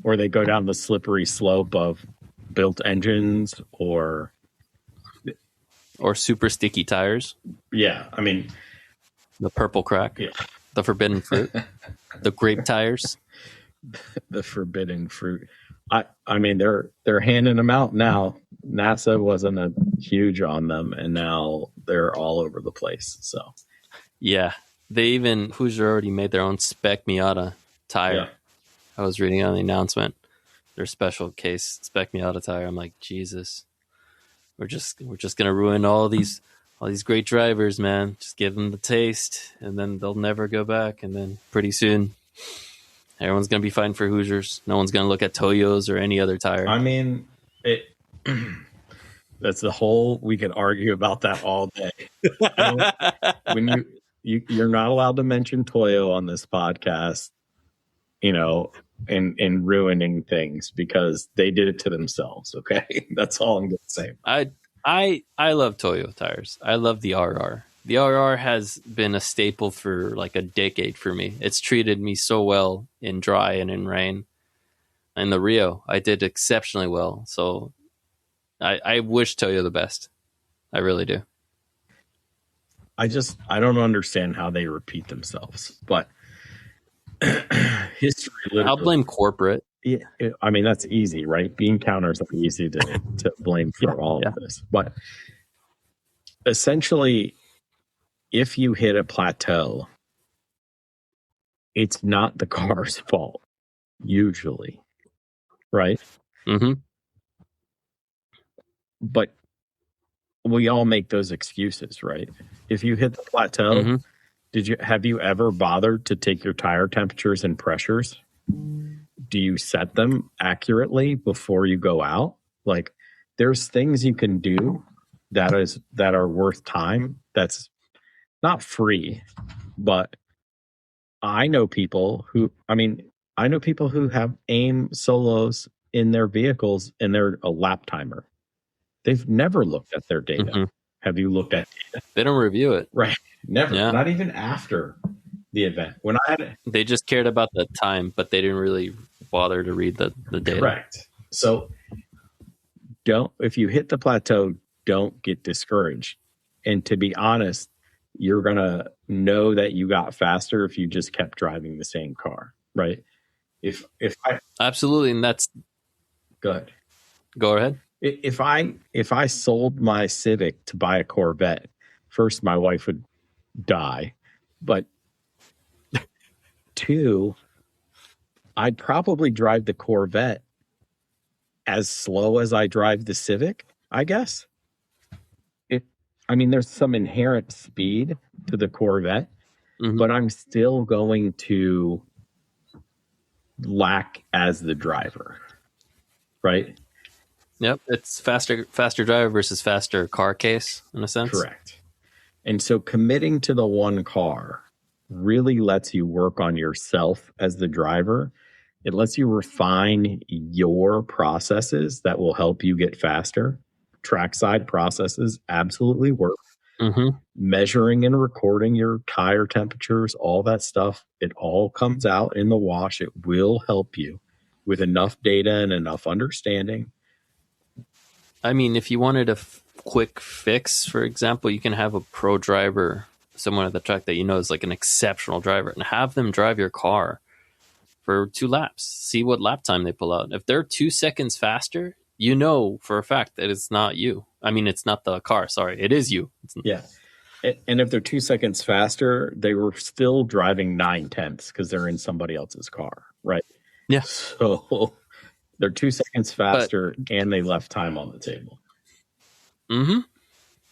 Speaker 4: Or they go down the slippery slope of built engines or
Speaker 1: super sticky tires,
Speaker 4: yeah, I mean,
Speaker 1: the purple crack,
Speaker 4: yeah.
Speaker 1: the forbidden fruit, the grape tires.
Speaker 4: The forbidden fruit. I mean they're handing them out now. NASA wasn't a huge on them, and now they're all over the place. So
Speaker 1: Yeah. They even, Hoosier already made their own Spec Miata tire.
Speaker 4: yeah.
Speaker 1: I was reading on the announcement, their special case Spec Miata tire. I'm like, Jesus, we're just gonna ruin all these great drivers, man. Just give them the taste, and then they'll never go back. And then pretty soon, everyone's gonna be fighting for Hoosiers. No one's gonna look at Toyos or any other tire.
Speaker 4: I mean, that's the whole. We could argue about that all day. When you're not allowed to mention Toyo on this podcast, you know, and ruining things because they did it to themselves. Okay, that's all I'm gonna say.
Speaker 1: I love Toyo tires. I love the RR. The RR has been a staple for like a decade for me. It's treated me so well in dry and in rain. In the Rio, I did exceptionally well. So I wish Toyo the best. I really do.
Speaker 4: I don't understand how they repeat themselves, but history.
Speaker 1: I'll blame corporate.
Speaker 4: Yeah, I mean that's easy, right? Bean counters are easy to blame for all of this, but essentially, if you hit a plateau, it's not the car's fault, usually, right?
Speaker 1: Mm-hmm.
Speaker 4: But we all make those excuses, right? If you hit the plateau, have you ever bothered to take your tire temperatures and pressures? Do you set them accurately before you go out? Like there's things you can do that are worth time. That's not free, but I know people who have aim solos in their vehicles and they're a lap timer. They've never looked at their data.
Speaker 1: Mm-hmm.
Speaker 4: Have you looked at data?
Speaker 1: They don't review it.
Speaker 4: Right. Never.
Speaker 1: Yeah.
Speaker 4: Not even after the event. When I had
Speaker 1: They just cared about the time, but they didn't really bother to read the data.
Speaker 4: Correct. So if you hit the plateau, don't get discouraged. And to be honest, you're going to know that you got faster if you just kept driving the same car, right? If I
Speaker 1: Absolutely, and that's
Speaker 4: good.
Speaker 1: Go ahead.
Speaker 4: If I sold my Civic to buy a Corvette, first my wife would die, but two, I'd probably drive the Corvette as slow as I drive the Civic, I guess. There's some inherent speed to the Corvette, but I'm still going to lack as the driver, right?
Speaker 1: Yep, it's faster driver versus faster car case in a sense.
Speaker 4: Correct. And so committing to the one car really lets you work on yourself as the driver. It lets you refine your processes that will help you get faster. Trackside processes absolutely work. Measuring and recording your tire temperatures, all that stuff, it all comes out in the wash. It will help you with enough data and enough understanding.
Speaker 1: I mean, if you wanted a quick fix, for example, you can have a pro driver, someone at the track that you know is like an exceptional driver, and have them drive your car for 2 laps. See what lap time they pull out. If they're 2 seconds faster, you know for a fact that it's not you. I mean, it's not the car. Sorry, it is you.
Speaker 4: Yeah. And if they're 2 seconds faster, they were still driving 9/10 because they're in somebody else's car, right?
Speaker 1: Yeah.
Speaker 4: So they're 2 seconds faster and they left time on the table.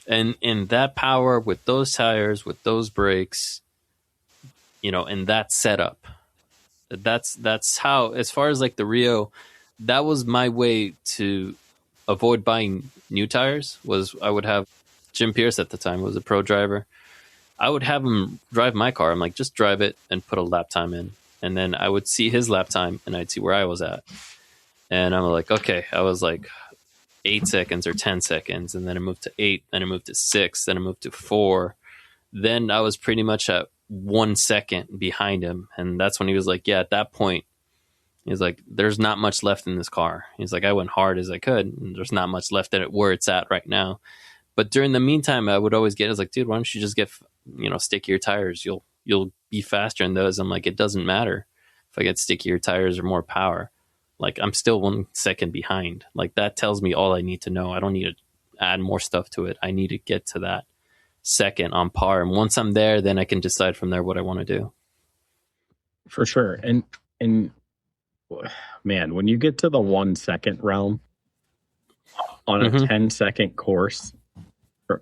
Speaker 1: And that power with those tires, with those brakes, and that setup. That's how, as far as like the Rio, that was my way to avoid buying new tires. Was I would have Jim Pierce at the time was a pro driver. I would have him drive my car. I'm like, just drive it and put a lap time in. And then I would see his lap time and I'd see where I was at. And I'm like, okay, I was like 8 seconds or 10 seconds. And then I moved to 8, then I moved to 6, then I moved to 4. Then I was pretty much at 1 second behind him. And that's when he was like, yeah, at that point, he's like, there's not much left in this car. He's like, I went hard as I could. And there's not much left in it where it's at right now. But during the meantime, I would always I was like, dude, why don't you just get, stickier tires? You'll be faster in those. I'm like, it doesn't matter if I get stickier tires or more power. Like, I'm still 1 second behind. Like, that tells me all I need to know. I don't need to add more stuff to it. I need to get to that second on par. And once I'm there, then I can decide from there what I want to do.
Speaker 4: For sure. And man, when you get to the 1 second realm on a 10-second course,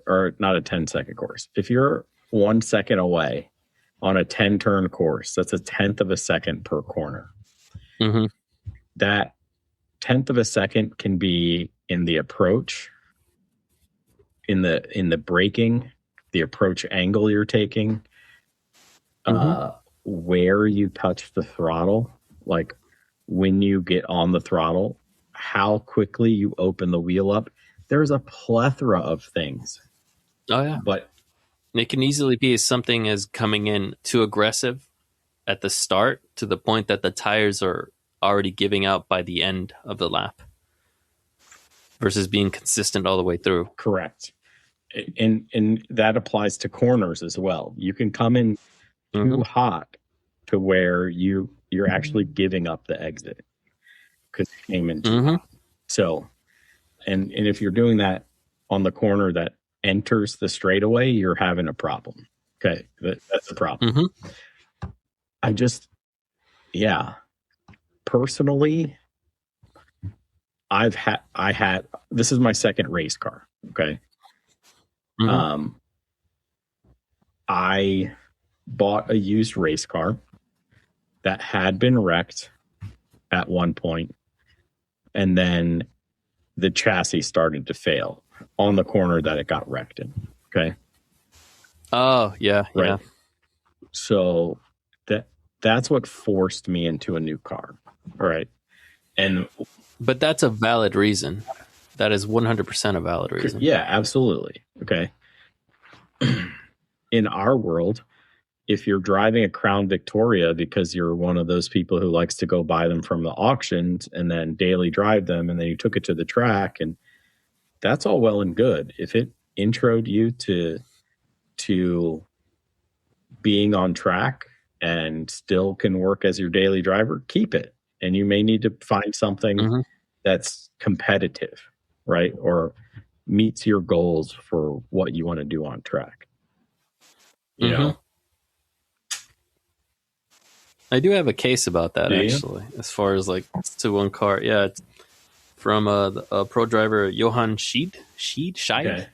Speaker 4: or not a 10-second course, if you're 1 second away on a 10-turn course, that's a tenth of a second per corner.
Speaker 1: Mm-hmm.
Speaker 4: That tenth of a second can be in the approach, in the braking, the approach angle you're taking, where you touch the throttle, like when you get on the throttle, how quickly you open the wheel up. There's a plethora of things.
Speaker 1: Oh, yeah.
Speaker 4: But
Speaker 1: it can easily be something as coming in too aggressive at the start to the point that the tires are already giving out by the end of the lap versus being consistent all the way through.
Speaker 4: Correct. And that applies to corners as well. You can come in too hot to where you're actually giving up the exit because you came in too hot. So, and if you're doing that on the corner that enters the straightaway, you're having a problem. Okay, that's a problem. Personally, I had this is my second race car. Okay. I bought a used race car that had been wrecked at one point, and then the chassis started to fail on the corner that it got wrecked in. Okay.
Speaker 1: Oh, yeah.
Speaker 4: Right.
Speaker 1: Yeah.
Speaker 4: So that's what forced me into a new car. All right.
Speaker 1: But that's a valid reason. That is 100% a valid reason.
Speaker 4: Yeah, absolutely. Okay. In our world, if you're driving a Crown Victoria because you're one of those people who likes to go buy them from the auctions and then daily drive them, and then you took it to the track, and that's all well and good. If it introed you to being on track and still can work as your daily driver, keep it. And you may need to find something that's competitive, right? Or meets your goals for what you want to do on track. You know?
Speaker 1: I do have a case about that, actually, as far as like to one car. Yeah, it's from a pro driver, Johann Scheid.
Speaker 4: Okay.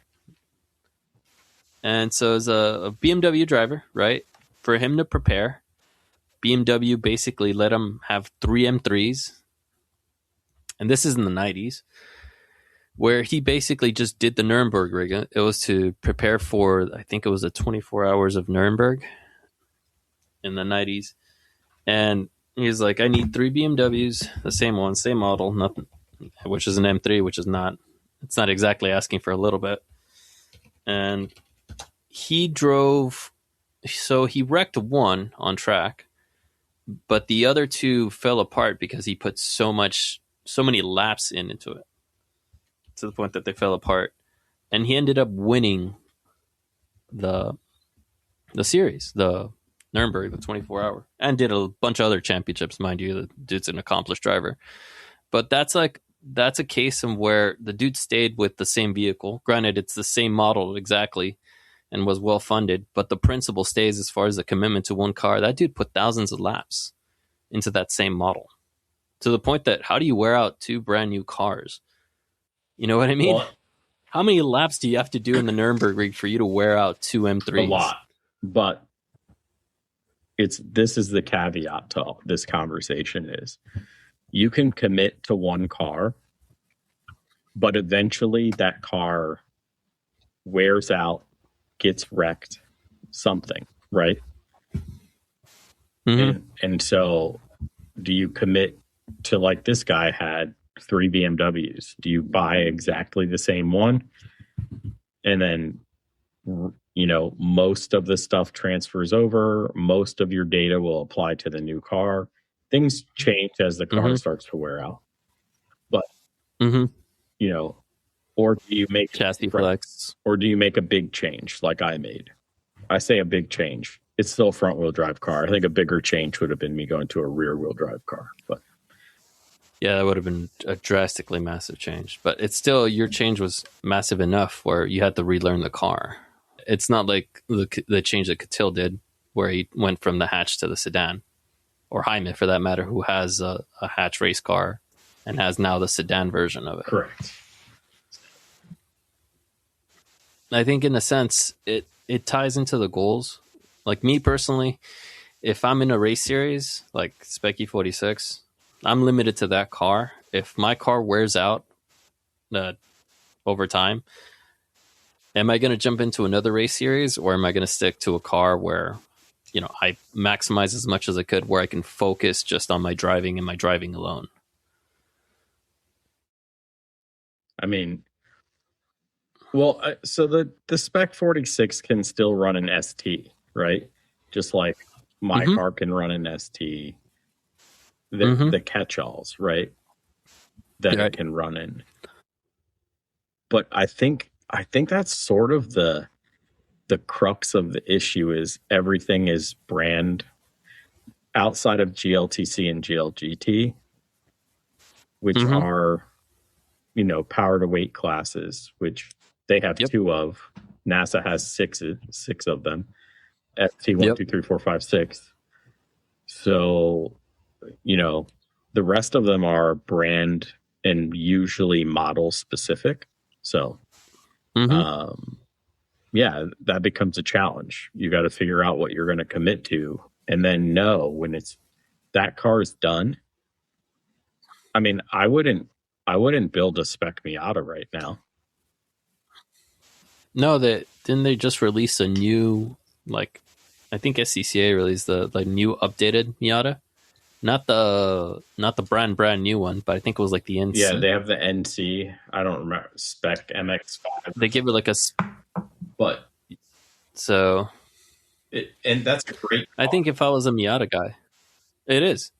Speaker 1: And so as a BMW driver, right? For him to prepare, BMW basically let him have 3 M3s. And this is in the 90s, where he basically just did the Nuremberg rig. It was to prepare for, I think it was a 24 hours of Nuremberg in the 90s. And he's like, I need 3 BMWs, the same one, same model, nothing, which is an M3, which is not, it's not exactly asking for a little bit. And he drove, so he wrecked one on track, but the other 2 fell apart because he put so many laps into it, to the point that they fell apart. And he ended up winning the series, the Nuremberg, the 24-hour, and did a bunch of other championships, mind you. The dude's an accomplished driver. But that's a case of where the dude stayed with the same vehicle. Granted, it's the same model exactly and was well funded, but the principle stays as far as the commitment to one car. That dude put thousands of laps into that same model, to the point that how do you wear out 2 brand new cars? You know what I mean?
Speaker 4: Well,
Speaker 1: How many laps do you have to do in the Nürburgring for you to wear out two M3s?
Speaker 4: A lot. But this is the caveat to this conversation is you can commit to one car, but eventually that car wears out, gets wrecked, something, right?
Speaker 1: Mm-hmm.
Speaker 4: And so do you commit to, like this guy had 3 BMWs? Do you buy exactly the same one? And then, you know, most of the stuff transfers over. Most of your data will apply to the new car. Things change as the car starts to wear out. But, you know, or do you make
Speaker 1: chassis flex?
Speaker 4: Or do you make a big change like I made? I say a big change. It's still a front wheel drive car. I think a bigger change would have been me going to a rear wheel drive car. But
Speaker 1: yeah, that would have been a drastically massive change. But it's still, your change was massive enough where you had to relearn the car. It's not like the change that Catil did, where he went from the hatch to the sedan, or Jaime for that matter, who has a hatch race car and has now the sedan version of it.
Speaker 4: correct.
Speaker 1: I think in a sense, it ties into the goals. Like me personally, if I'm in a race series like Specky 46, I'm limited to that car. If my car wears out over time, am I going to jump into another race series, or am I going to stick to a car where, you know, I maximize as much as I could, where I can focus just on my driving and my driving alone?
Speaker 4: I mean, well, so the Spec 46 can still run an ST, right? Just like my car can run an ST. The catch-alls, right? That it can run in. But I think that's sort of the crux of the issue is everything is brand outside of GLTC and GLGT, which are, you know, power to weight classes, which they have 2 of. NASA has 6 of them. FT 1, 2, 3, 4, 5, 6. So, you know, the rest of them are brand and usually model specific. So, yeah, that becomes a challenge. You got to figure out what you're going to commit to, and then know when that car is done. I mean, I wouldn't build a spec Miata right now. No,
Speaker 1: didn't they just release a new, like, I think SCCA released the new updated Miata, not the brand new one, but I think it was like the NC.
Speaker 4: Yeah, they have the NC. I don't remember spec MX5.
Speaker 1: They give it like
Speaker 4: but
Speaker 1: so,
Speaker 4: and that's a great car.
Speaker 1: I think if I was a Miata guy, it is.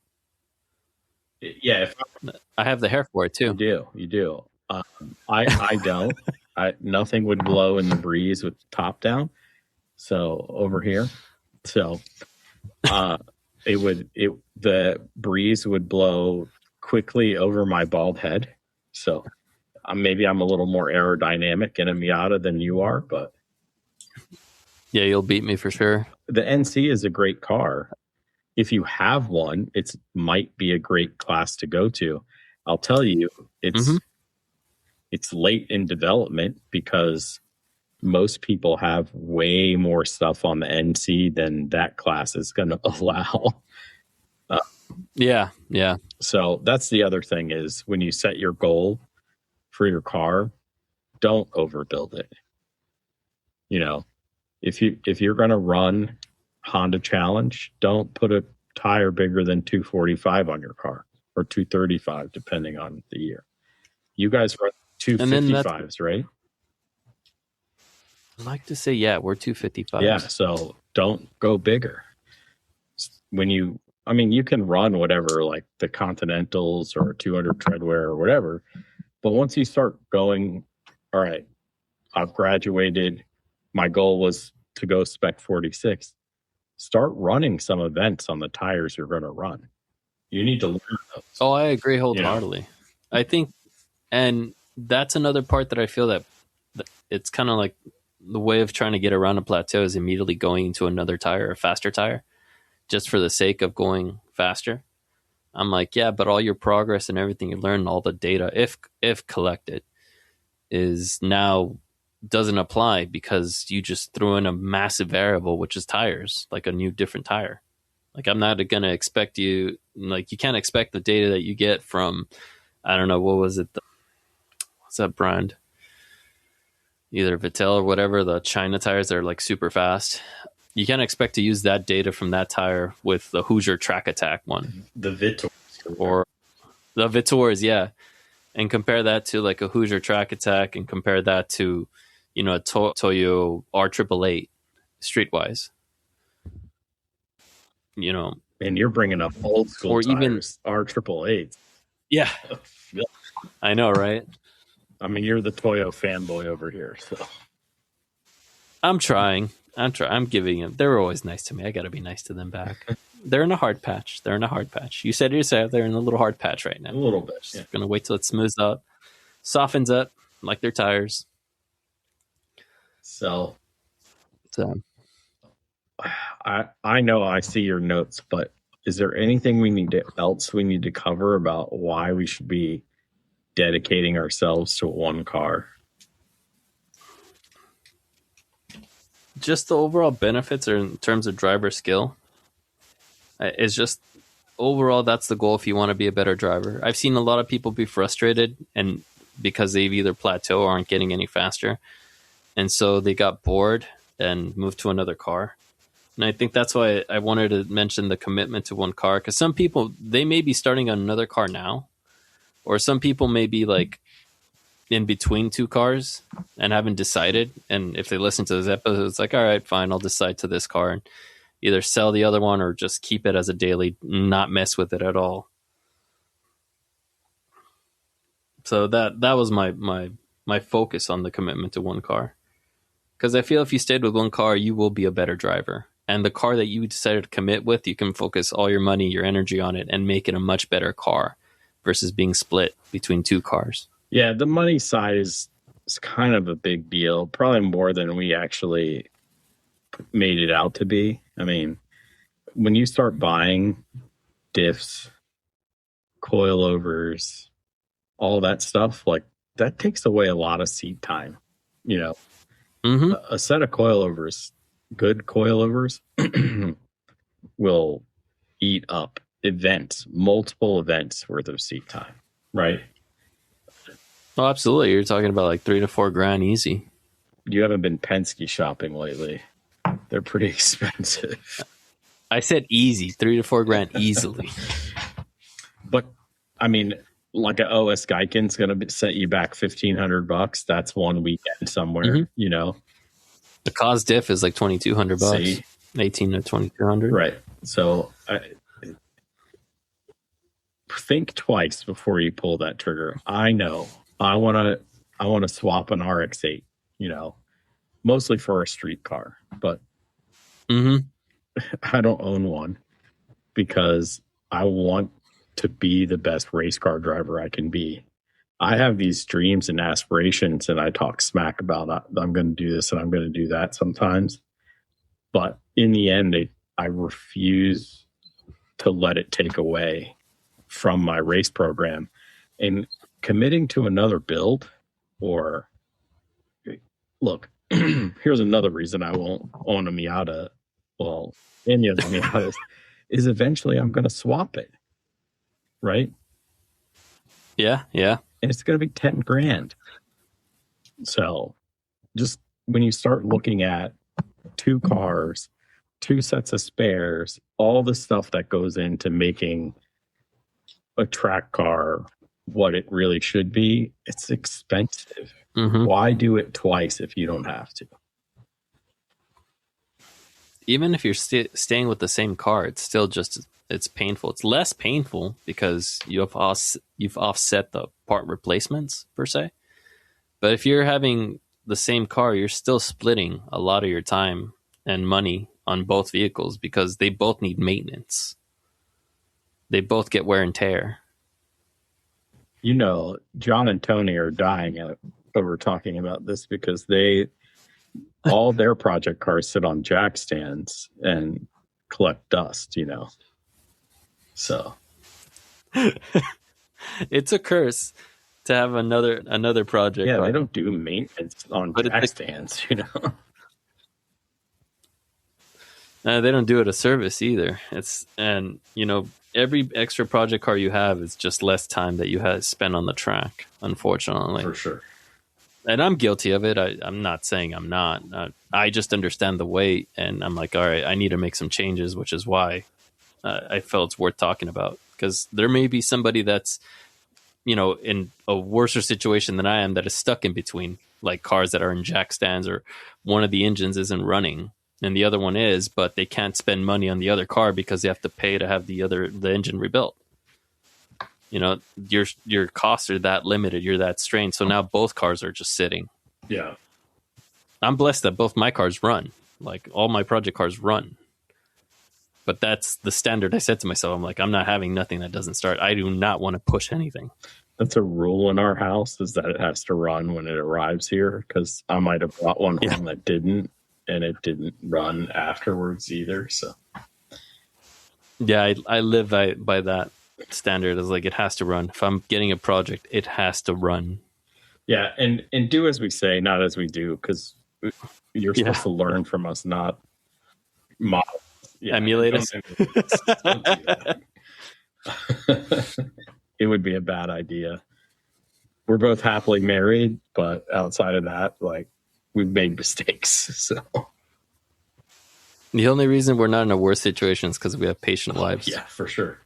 Speaker 4: Yeah,
Speaker 1: I have the hair for it too.
Speaker 4: You do. I don't. Nothing would blow in the breeze with the top down. So over here, so the breeze would blow quickly over my bald head. So maybe I'm a little more aerodynamic in a Miata than you are, but
Speaker 1: yeah, you'll beat me for sure.
Speaker 4: The NC is a great car. If you have one, it might be a great class to go to. I'll tell you, it's late in development because most people have way more stuff on the NC than that class is going to allow.
Speaker 1: Yeah.
Speaker 4: So that's the other thing is when you set your goal for your car, don't overbuild it. You know, if you're going to run Honda Challenge, don't put a tire bigger than 245 on your car or 235, depending on the year. You guys run 255s, right?
Speaker 1: I like to say, yeah, we're 255.
Speaker 4: Yeah, so don't go bigger. You can run whatever, like the Continentals or 200 treadwear or whatever, but once you start going, all right, I've graduated. My goal was to go spec 46. Start running some events on the tires you're going to run. You need to learn those.
Speaker 1: Oh, I agree wholeheartedly. Yeah. I think, and that's another part that I feel that it's kind of like the way of trying to get around a plateau is immediately going into another tire, a faster tire, just for the sake of going faster. I'm like, yeah, but all your progress and everything you learn, all the data, if collected, is now doesn't apply because you just threw in a massive variable, which is tires, like a new different tire. Like I'm not going to expect you, like you can't expect the data that you get from, I don't know, what was it? What's that brand? Either Vittel or whatever, the China tires that are like super fast. You can't expect to use that data from that tire with the Hoosier Track Attack one.
Speaker 4: The Vittor.
Speaker 1: Or the Vittors, yeah. And compare that to like a Hoosier Track Attack and compare that to, you know, a Toyo R888 streetwise. You know,
Speaker 4: and you're bringing up old school
Speaker 1: or
Speaker 4: tires,
Speaker 1: even
Speaker 4: R888.
Speaker 1: Yeah, I know, right?
Speaker 4: I mean, you're the Toyo fanboy over here, so
Speaker 1: I'm trying. I'm giving them. They're always nice to me. I got to be nice to them back. They're in a hard patch. You said it yourself. They're in a little hard patch right now.
Speaker 4: A little bit.
Speaker 1: Just gonna wait till it smooths out, softens up like their tires.
Speaker 4: So I know I see your notes, but is there anything else we need to cover about why we should be dedicating ourselves to one car?
Speaker 1: Just the overall benefits are in terms of driver skill. It's just overall that's the goal if you want to be a better driver. I've seen a lot of people be frustrated and because they've either plateaued or aren't getting any faster. And so they got bored and moved to another car. And I think that's why I wanted to mention the commitment to one car, because some people, they may be starting on another car now, or some people may be like in between two cars and haven't decided. And if they listen to this episode, it's like, all right, fine, I'll decide to this car and either sell the other one or just keep it as a daily, not mess with it at all. So that was my focus on the commitment to one car. Because I feel if you stayed with one car, you will be a better driver. And the car that you decided to commit with, you can focus all your money, your energy on it and make it a much better car versus being split between two cars.
Speaker 4: Yeah, the money side is kind of a big deal, probably more than we actually made it out to be. I mean, when you start buying diffs, coilovers, all that stuff, like that takes away a lot of seat time. You know, a set of coilovers, good coilovers, will eat up multiple events worth of seat time, right?
Speaker 1: Oh, absolutely. You're talking about like $3,000 to $4,000 easy.
Speaker 4: You haven't been Penske shopping lately. They're pretty expensive.
Speaker 1: I said easy, $3,000 to $4,000 easily.
Speaker 4: But I mean, like an OS Geiken's going to set you back $1,500. That's one weekend somewhere, you know.
Speaker 1: The Cos diff is like $2,200.
Speaker 4: See?
Speaker 1: 18 to 2,200.
Speaker 4: Right. So think twice before you pull that trigger. I know I want to swap an RX-8, you know, mostly for a street car, but I don't own one because I want to be the best race car driver I can be. I have these dreams and aspirations, and I talk smack about I'm going to do this and I'm going to do that sometimes. But in the end, I refuse to let it take away from my race program. And committing to another build, or look, here's another reason I won't own a Miata. Well, any of the Miatas is eventually I'm going to swap it. Right?
Speaker 1: Yeah.
Speaker 4: And it's going to be $10,000. So just when you start looking at two cars, two sets of spares, all the stuff that goes into making a track car what it really should be, it's expensive. Why do it twice if you don't have to?
Speaker 1: Even if you're staying with the same car, it's still just, it's painful. It's less painful because you've offset the part replacements per se. But if you're having the same car, you're still splitting a lot of your time and money on both vehicles because they both need maintenance. They both get wear and tear.
Speaker 4: You know, John and Tony are dying over talking about this because all their project cars sit on jack stands and collect dust, you know. So
Speaker 1: it's a curse. to have another project.
Speaker 4: Yeah,
Speaker 1: car.
Speaker 4: they don't do maintenance on
Speaker 1: But
Speaker 4: jack
Speaker 1: it's
Speaker 4: stands, you know.
Speaker 1: They don't do it a service either. And every extra project car you have is just less time that you have spent on the track, unfortunately.
Speaker 4: For sure.
Speaker 1: And I'm guilty of it. I'm not saying I'm not. I just understand the weight, and I'm like, all right, I need to make some changes, which is why I felt it's worth talking about. Because there may be somebody that's, in a worser situation than I am that is stuck in between, like cars that are in jack stands or one of the engines isn't running and the other one is, but they can't spend money on the other car because they have to pay to have the engine rebuilt. Your costs are that limited. You're that strained. So now both cars are just sitting.
Speaker 4: Yeah.
Speaker 1: I'm blessed that both my cars run. Like all my project cars run. But that's the standard I set to myself. I'm like, I'm not having nothing that doesn't start. I do not want to push anything.
Speaker 4: That's a rule in our house, is that it has to run when it arrives here, because I might have bought one home that didn't, and it didn't run afterwards either. So
Speaker 1: yeah, I live by that standard. Is like, it has to run. If I'm getting a project, it has to run.
Speaker 4: Yeah, and do as we say, not as we do, because you're supposed to learn from us, not model. Yeah,
Speaker 1: emulate us.
Speaker 4: Don't do that. It would be a bad idea. We're both happily married, but outside of that, like, we've made mistakes. So
Speaker 1: the only reason we're not in a worse situation is because we have patient wives.
Speaker 4: Yeah, for sure.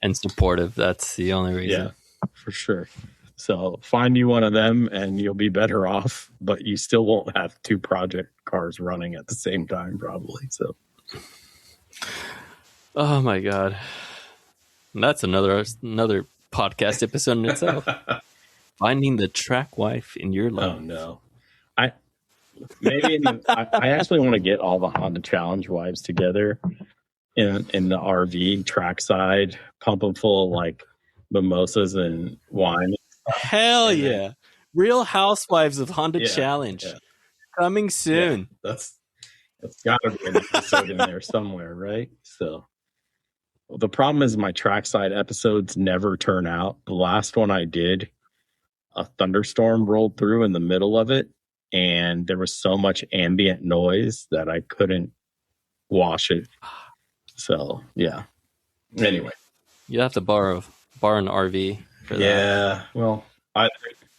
Speaker 1: And supportive. That's the only reason.
Speaker 4: Yeah, for sure. So find you one of them and you'll be better off, but you still won't have two project cars running at the same time, probably. So,
Speaker 1: oh my God. And that's another podcast episode in itself. Finding the track wife in your life.
Speaker 4: Oh no. I actually want to get all the Honda Challenge wives together in the RV trackside, pump them full of like mimosas and wine.
Speaker 1: Hell yeah. Real Housewives of Honda Challenge.
Speaker 4: Yeah.
Speaker 1: Coming soon.
Speaker 4: Yeah, that's got to be an episode in there somewhere, right? So the problem is my trackside episodes never turn out. The last one I did, a thunderstorm rolled through in the middle of it, and there was so much ambient noise that I couldn't wash it. So, yeah. Anyway.
Speaker 1: You have to borrow an RV for that.
Speaker 4: Yeah. Well,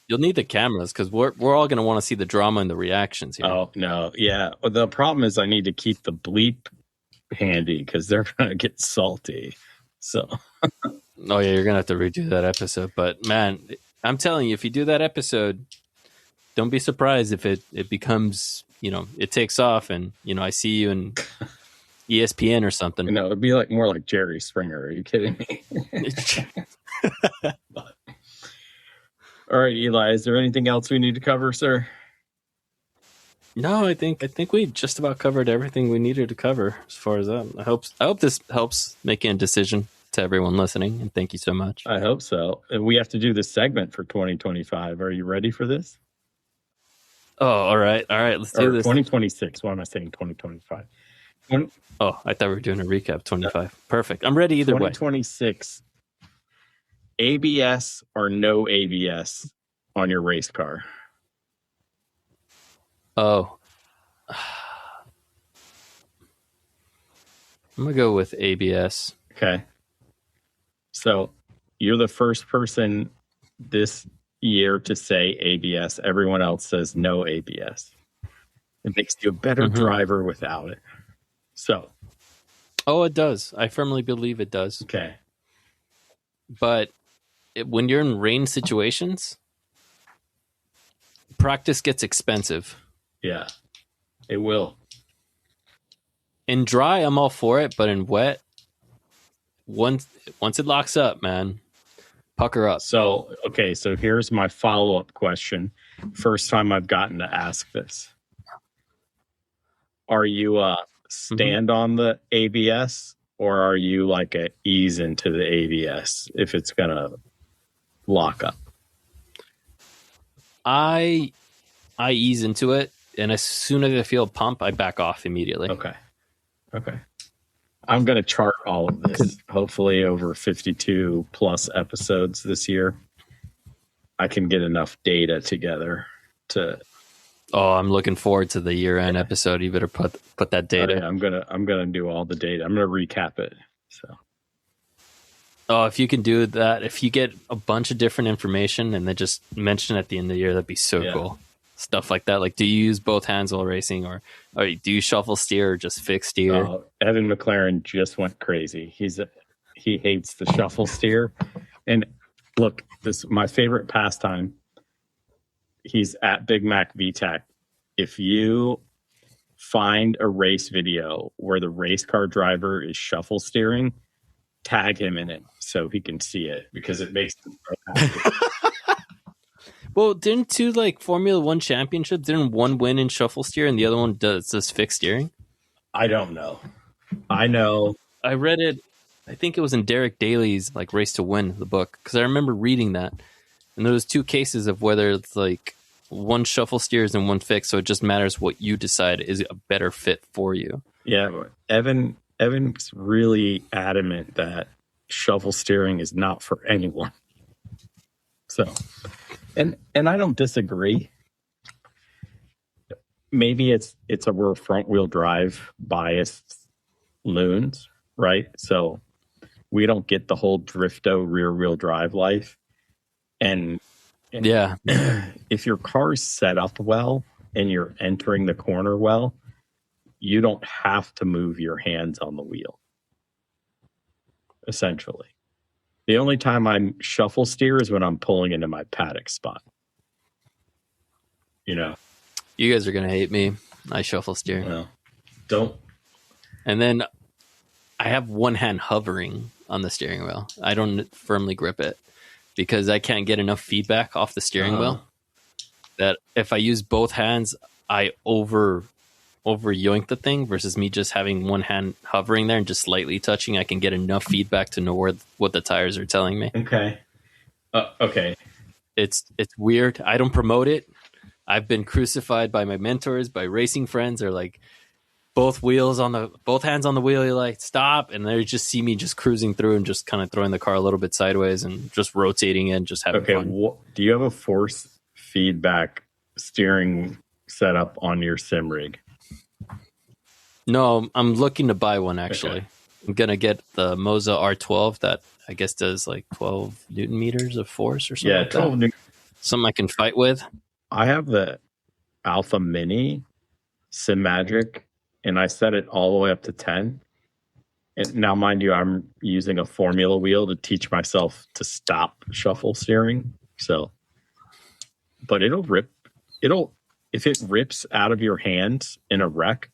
Speaker 1: you'll need the cameras because we're all going to want to see the drama and the reactions here.
Speaker 4: Oh, no. Yeah. The problem is I need to keep the bleep handy because they're going to get salty. So.
Speaker 1: Oh, yeah. You're going to have to redo that episode. But, man, I'm telling you, if you do that episode, don't be surprised if it becomes, it takes off and, I see you in ESPN or something.
Speaker 4: No, it'd be more like Jerry Springer. Are you kidding me? But, all right, Eli, is there anything else we need to cover, sir?
Speaker 1: No, I think we just about covered everything we needed to cover as far as that. I hope this helps making a decision to everyone listening, and thank you so much.
Speaker 4: I hope so. And we have to do this segment for 2025. Are you ready for this?
Speaker 1: Oh, all right. Let's do this.
Speaker 4: 2026. Why am I saying 2025?
Speaker 1: Oh, I thought we were doing a recap. 25. Perfect. I'm ready either
Speaker 4: 2026. ABS or no ABS on your race car?
Speaker 1: Oh. I'm going to go with ABS.
Speaker 4: Okay. So you're the first person this year to say ABS. Everyone else says no ABS. It makes you a better driver without it. So.
Speaker 1: Oh, it does. I firmly believe it does.
Speaker 4: Okay.
Speaker 1: But when you're in rain situations, practice gets expensive.
Speaker 4: Yeah, it will.
Speaker 1: In dry, I'm all for it, but in wet, once it locks up, man, pucker up.
Speaker 4: So here's my follow-up question. First time I've gotten to ask this. Are you stand on the ABS, or are you like a ease into the ABS if it's going to lock up?
Speaker 1: I ease into it, and as soon as I feel a pump, I back off immediately.
Speaker 4: Okay. I'm going to chart all of this, hopefully over 52 plus episodes this year. I can get enough data together to.
Speaker 1: Oh, I'm looking forward to the year-end episode. You better put that data.
Speaker 4: I'm gonna do all the data. I'm gonna recap it. So.
Speaker 1: Oh, if you can do that, if you get a bunch of different information and then just mention at the end of the year, that'd be so cool. Stuff like that. Like, do you use both hands while racing, or do you shuffle steer or just fixed steer?
Speaker 4: Evan McLaren just went crazy. He hates the shuffle steer. And look, this my favorite pastime. He's at Big Mac VTAC. If you find a race video where the race car driver is shuffle steering, tag him in it so he can see it, because it makes him so happy.
Speaker 1: Well, didn't two like Formula One championships, didn't one win in shuffle steer and the other one does fixed steering?
Speaker 4: I don't know. I know.
Speaker 1: I read it. I think it was in Derek Daly's like Race to Win, the book, because I remember reading that. And there was two cases of whether it's like one shuffle steers and one fixed, so it just matters what you decide is a better fit for you.
Speaker 4: Yeah, Evan's really adamant that shuffle steering is not for anyone. So, and I don't disagree. Maybe it's we're front wheel drive biased loons, right? So we don't get the whole drifto rear wheel drive life. And
Speaker 1: yeah,
Speaker 4: if your car's set up well and you're entering the corner well, you don't have to move your hands on the wheel. Essentially, the only time I'm shuffle steer is when I'm pulling into my paddock spot. You know,
Speaker 1: you guys are gonna hate me. I shuffle steer.
Speaker 4: Well, don't.
Speaker 1: And then I have one hand hovering on the steering wheel. I don't firmly grip it because I can't get enough feedback off the steering wheel. That if I use both hands, I over yoink the thing versus me just having one hand hovering there and just slightly touching. I can get enough feedback to know what the tires are telling me.
Speaker 4: Okay. Okay.
Speaker 1: It's weird. I don't promote it. I've been crucified by my mentors, by racing friends. They're like, both hands on the wheel. You're like, stop. And they just see me just cruising through and just kind of throwing the car a little bit sideways and just rotating it and just having fun.
Speaker 4: Do you have a force feedback steering setup on your sim rig?
Speaker 1: No, I'm looking to buy one, actually. Okay. I'm going to get the Moza R12 that I guess does like 12 Newton meters of force or something. Yeah, 12 Newton. Something I can fight with.
Speaker 4: I have the Alpha Mini Sim Magic, and I set it all the way up to 10. And now, mind you, I'm using a formula wheel to teach myself to stop shuffle steering. So, but if it rips out of your hands in a wreck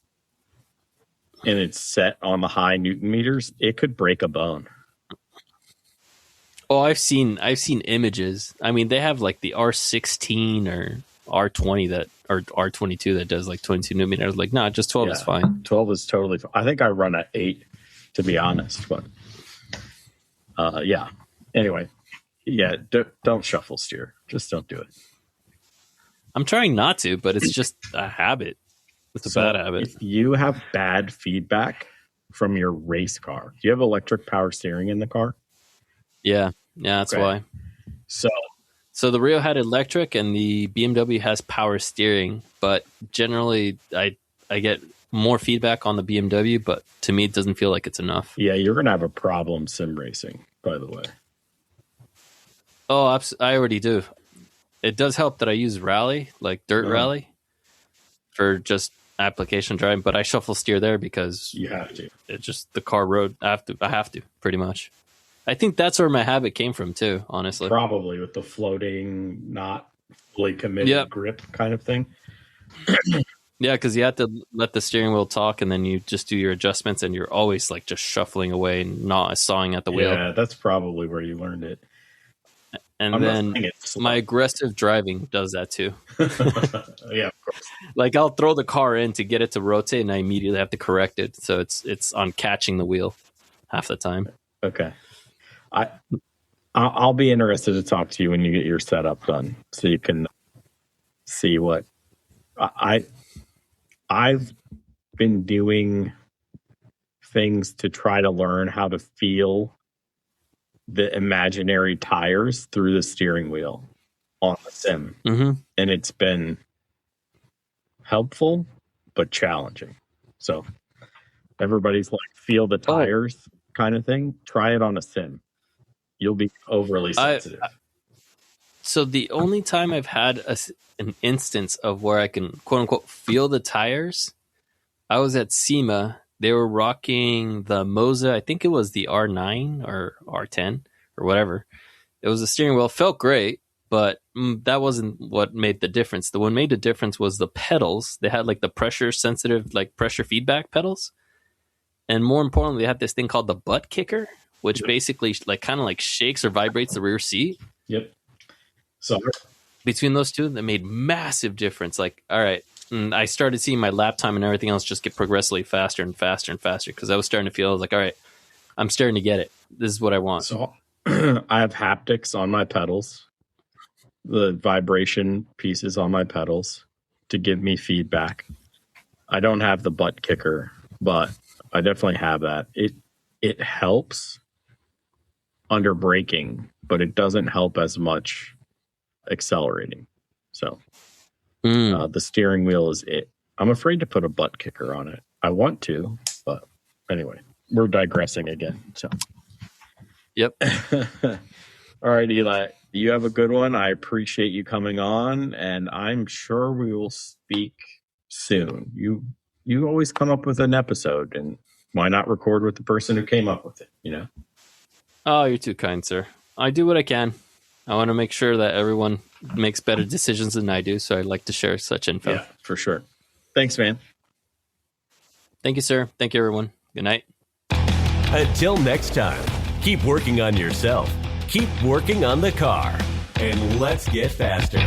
Speaker 4: and it's set on the high Newton meters, it could break a bone.
Speaker 1: Oh, I've seen images. I mean, they have like the R16 or R20 or R22 that does like 22 Newton meters. Like, no, just 12 is fine.
Speaker 4: 12 is totally fine. I think I run at 8, to be honest. But yeah. Anyway, yeah, don't shuffle steer. Just don't do it.
Speaker 1: I'm trying not to, but it's just a habit. It's a bad habit.
Speaker 4: If you have bad feedback from your race car, do you have electric power steering in the car?
Speaker 1: Yeah, that's why. So the Rio had electric and the BMW has power steering, but generally I get more feedback on the BMW, but to me it doesn't feel like it's enough.
Speaker 4: Yeah, you're going to have a problem sim racing, by the way.
Speaker 1: Oh, I already do. It does help that I use rally, like dirt rally, for just application driving, but I shuffle steer there because
Speaker 4: you have to.
Speaker 1: It's just the car road. I have to, pretty much. I think that's where my habit came from too, honestly.
Speaker 4: Probably with the floating, not fully committed grip kind of thing.
Speaker 1: Yeah, because you have to let the steering wheel talk, and then you just do your adjustments, and you're always like just shuffling away and not sawing at the wheel.
Speaker 4: Yeah, that's probably where you learned it.
Speaker 1: And then my aggressive driving does that too.
Speaker 4: Yeah, of course.
Speaker 1: Like I'll throw the car in to get it to rotate, and I immediately have to correct it. So it's on catching the wheel half the time.
Speaker 4: Okay. I'll be interested to talk to you when you get your setup done, so you can see what I've been doing things to try to learn how to feel the imaginary tires through the steering wheel. on the sim.
Speaker 1: Mm-hmm.
Speaker 4: And it's been helpful, but challenging. So everybody's like, feel the tires kind of thing. Try it on a sim. You'll be overly sensitive.
Speaker 1: So the only time I've had an instance of where I can quote unquote feel the tires, I was at SEMA. They were rocking the Moza. I think it was the R9 or R10 or whatever. It was a steering wheel. Felt great, but that wasn't what made the difference. The one made the difference was the pedals. They had like the pressure sensitive, like pressure feedback pedals. And more importantly, they had this thing called the butt kicker, which basically like kind of like shakes or vibrates the rear seat.
Speaker 4: Yep. So
Speaker 1: between those two, that made massive difference. Like, all right. And I started seeing my lap time and everything else just get progressively faster and faster and faster because I was starting to feel, I was like, all right, I'm starting to get it. This is what I want.
Speaker 4: So I have haptics on my pedals, the vibration pieces on my pedals to give me feedback. I don't have the butt kicker, but I definitely have that. It helps under braking, but it doesn't help as much accelerating. So the steering wheel is it. I'm afraid to put a butt kicker on it. I want to, but anyway, we're digressing again. So,
Speaker 1: yep.
Speaker 4: All right, Eli, you have a good one. I appreciate you coming on, and I'm sure we will speak soon. You always come up with an episode, and why not record with the person who came up with it, you know?
Speaker 1: Oh, you're too kind, sir. I do what I can. I want to make sure that everyone makes better decisions than I do, so I'd like to share such info.
Speaker 4: Yeah, for sure. Thanks, man.
Speaker 1: Thank you, sir. Thank you, everyone. Good night.
Speaker 3: Until next time, keep working on yourself, keep working on the car, and let's get faster.